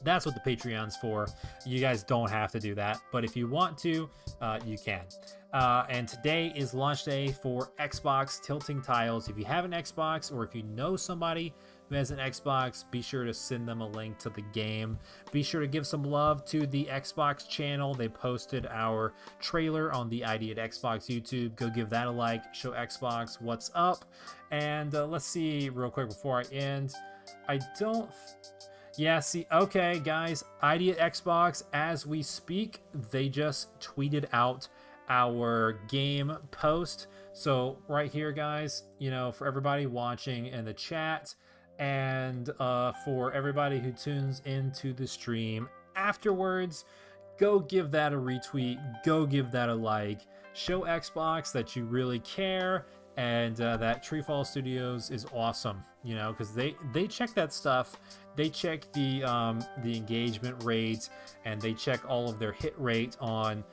That's what the Patreon's for. You guys don't have to do that, but if you want to, you can. And today is launch day for Xbox Tilting Tiles. If you have an Xbox, or if you know somebody who has an Xbox, be sure to send them a link to the game. Be sure to give some love to the Xbox channel. They posted our trailer on the ID at Xbox YouTube. Go give that a like. Show Xbox what's up. And let's see real quick before I end. Yeah, see, okay, guys, ID at Xbox, as we speak, they just tweeted out our game post. So right here, guys, for everybody watching in the chat, and for everybody who tunes into the stream afterwards, go give that a retweet, go give that a like, show Xbox that you really care, and that TreeFall Studios is awesome, because they check that stuff. They check the engagement rate, and they check all of their hit rate on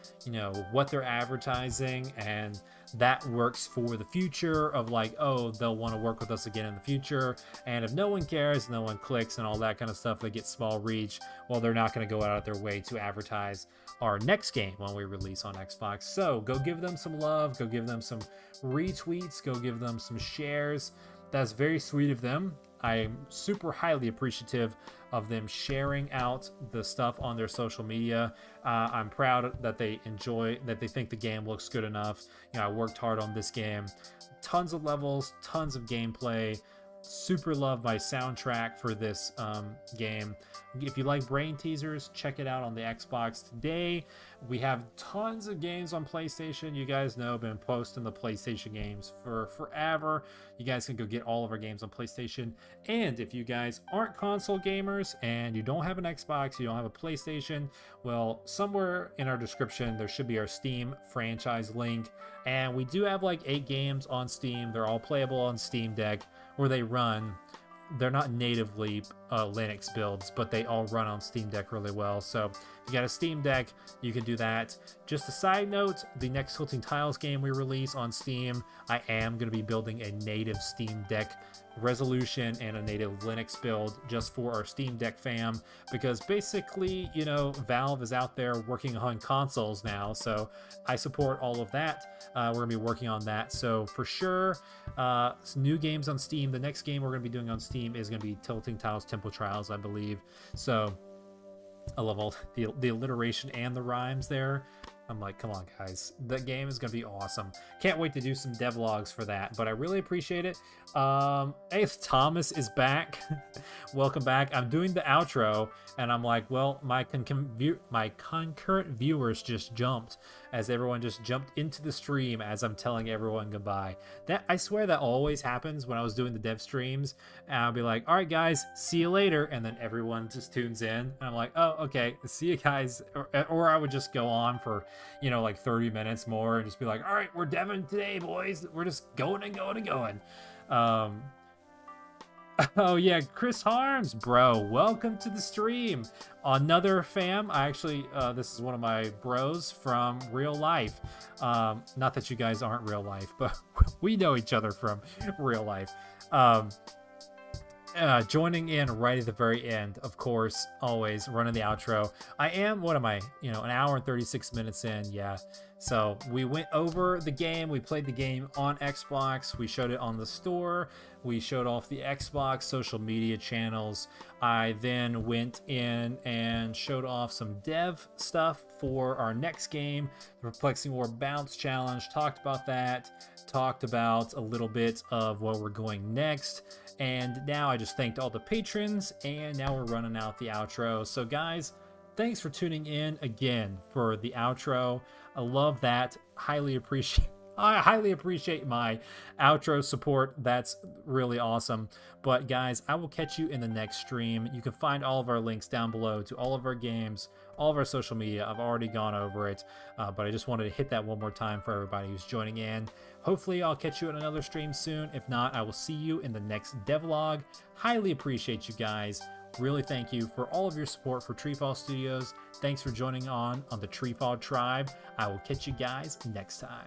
what they're advertising, and that works for the future of like, oh, they'll want to work with us again in the future. And if no one cares, no one clicks and all that kind of stuff, they get small reach, well, they're not going to go out of their way to advertise our next game when we release on Xbox. So go give them some love, go give them some retweets, go give them some shares. That's very sweet of them. I'm super highly appreciative of them sharing out the stuff on their social media. I'm proud that they think the game looks good enough. I worked hard on this game. Tons of levels, tons of gameplay. Super love my soundtrack for this game. If you like brain teasers, check it out on the Xbox today. We have tons of games on PlayStation. You guys know I've been posting the PlayStation games for forever. You guys can go get all of our games on PlayStation. And if you guys aren't console gamers and you don't have an Xbox, you don't have a PlayStation, well, somewhere in our description there should be our Steam franchise link. And we do have like 8 games on Steam. They're all playable on Steam Deck, where they run. They're not natively Linux builds, but they all run on Steam Deck really well. So if you got a Steam Deck, you can do that. Just a side note, the next Tilting Tiles game we release on Steam, I am going to be building a native Steam Deck resolution and a native Linux build just for our Steam Deck fam, because basically, Valve is out there working on consoles now, so I support all of that. We're going to be working on that. So for sure, new games on Steam. The next game we're going to be doing on Steam is going to be Tilting Tiles Temple Trials, I believe. So I love all the alliteration and the rhymes there. I'm like, come on, guys. The game is going to be awesome. Can't wait to do some devlogs for that, but I really appreciate it. Hey, Thomas is back. Welcome back. I'm doing the outro, and I'm like, well, my concurrent viewers just jumped, as everyone just jumped into the stream as I'm telling everyone goodbye. That, I swear, that always happens when I was doing the dev streams. And I'll be like, all right, guys, see you later. And then everyone just tunes in. And I'm like, oh, okay, see you guys. Or I would just go on for, like 30 minutes more and just be like, all right, we're deving today, boys. We're just going and going and going. Oh yeah, Chris Harms, bro, welcome to the stream. Another fam. I actually, this is one of my bros from real life. Not that you guys aren't real life, but we know each other from real life. Joining in right at the very end, of course, always running the outro. I am, what am I, an hour and 36 minutes in, yeah. So we went over the game, we played the game on Xbox, we showed it on the store, we showed off the Xbox social media channels. I then went in and showed off some dev stuff for our next game, the Perplexing War Bounce Challenge, talked about that, talked about a little bit of where we're going next, and now I just thanked all the patrons, and now we're running out the outro. So guys, thanks for tuning in again for the outro. I love that. I highly appreciate my outro support. That's really awesome. But guys, I will catch you in the next stream. You can find all of our links down below to all of our games, all of our social media. I've already gone over it, but I just wanted to hit that one more time for everybody who's joining in. Hopefully I'll catch you in another stream soon. If not, I will see you in the next devlog. Highly appreciate you guys. Really thank you for all of your support for TreeFall Studios. Thanks for joining on the TreeFall tribe. I will catch you guys next time.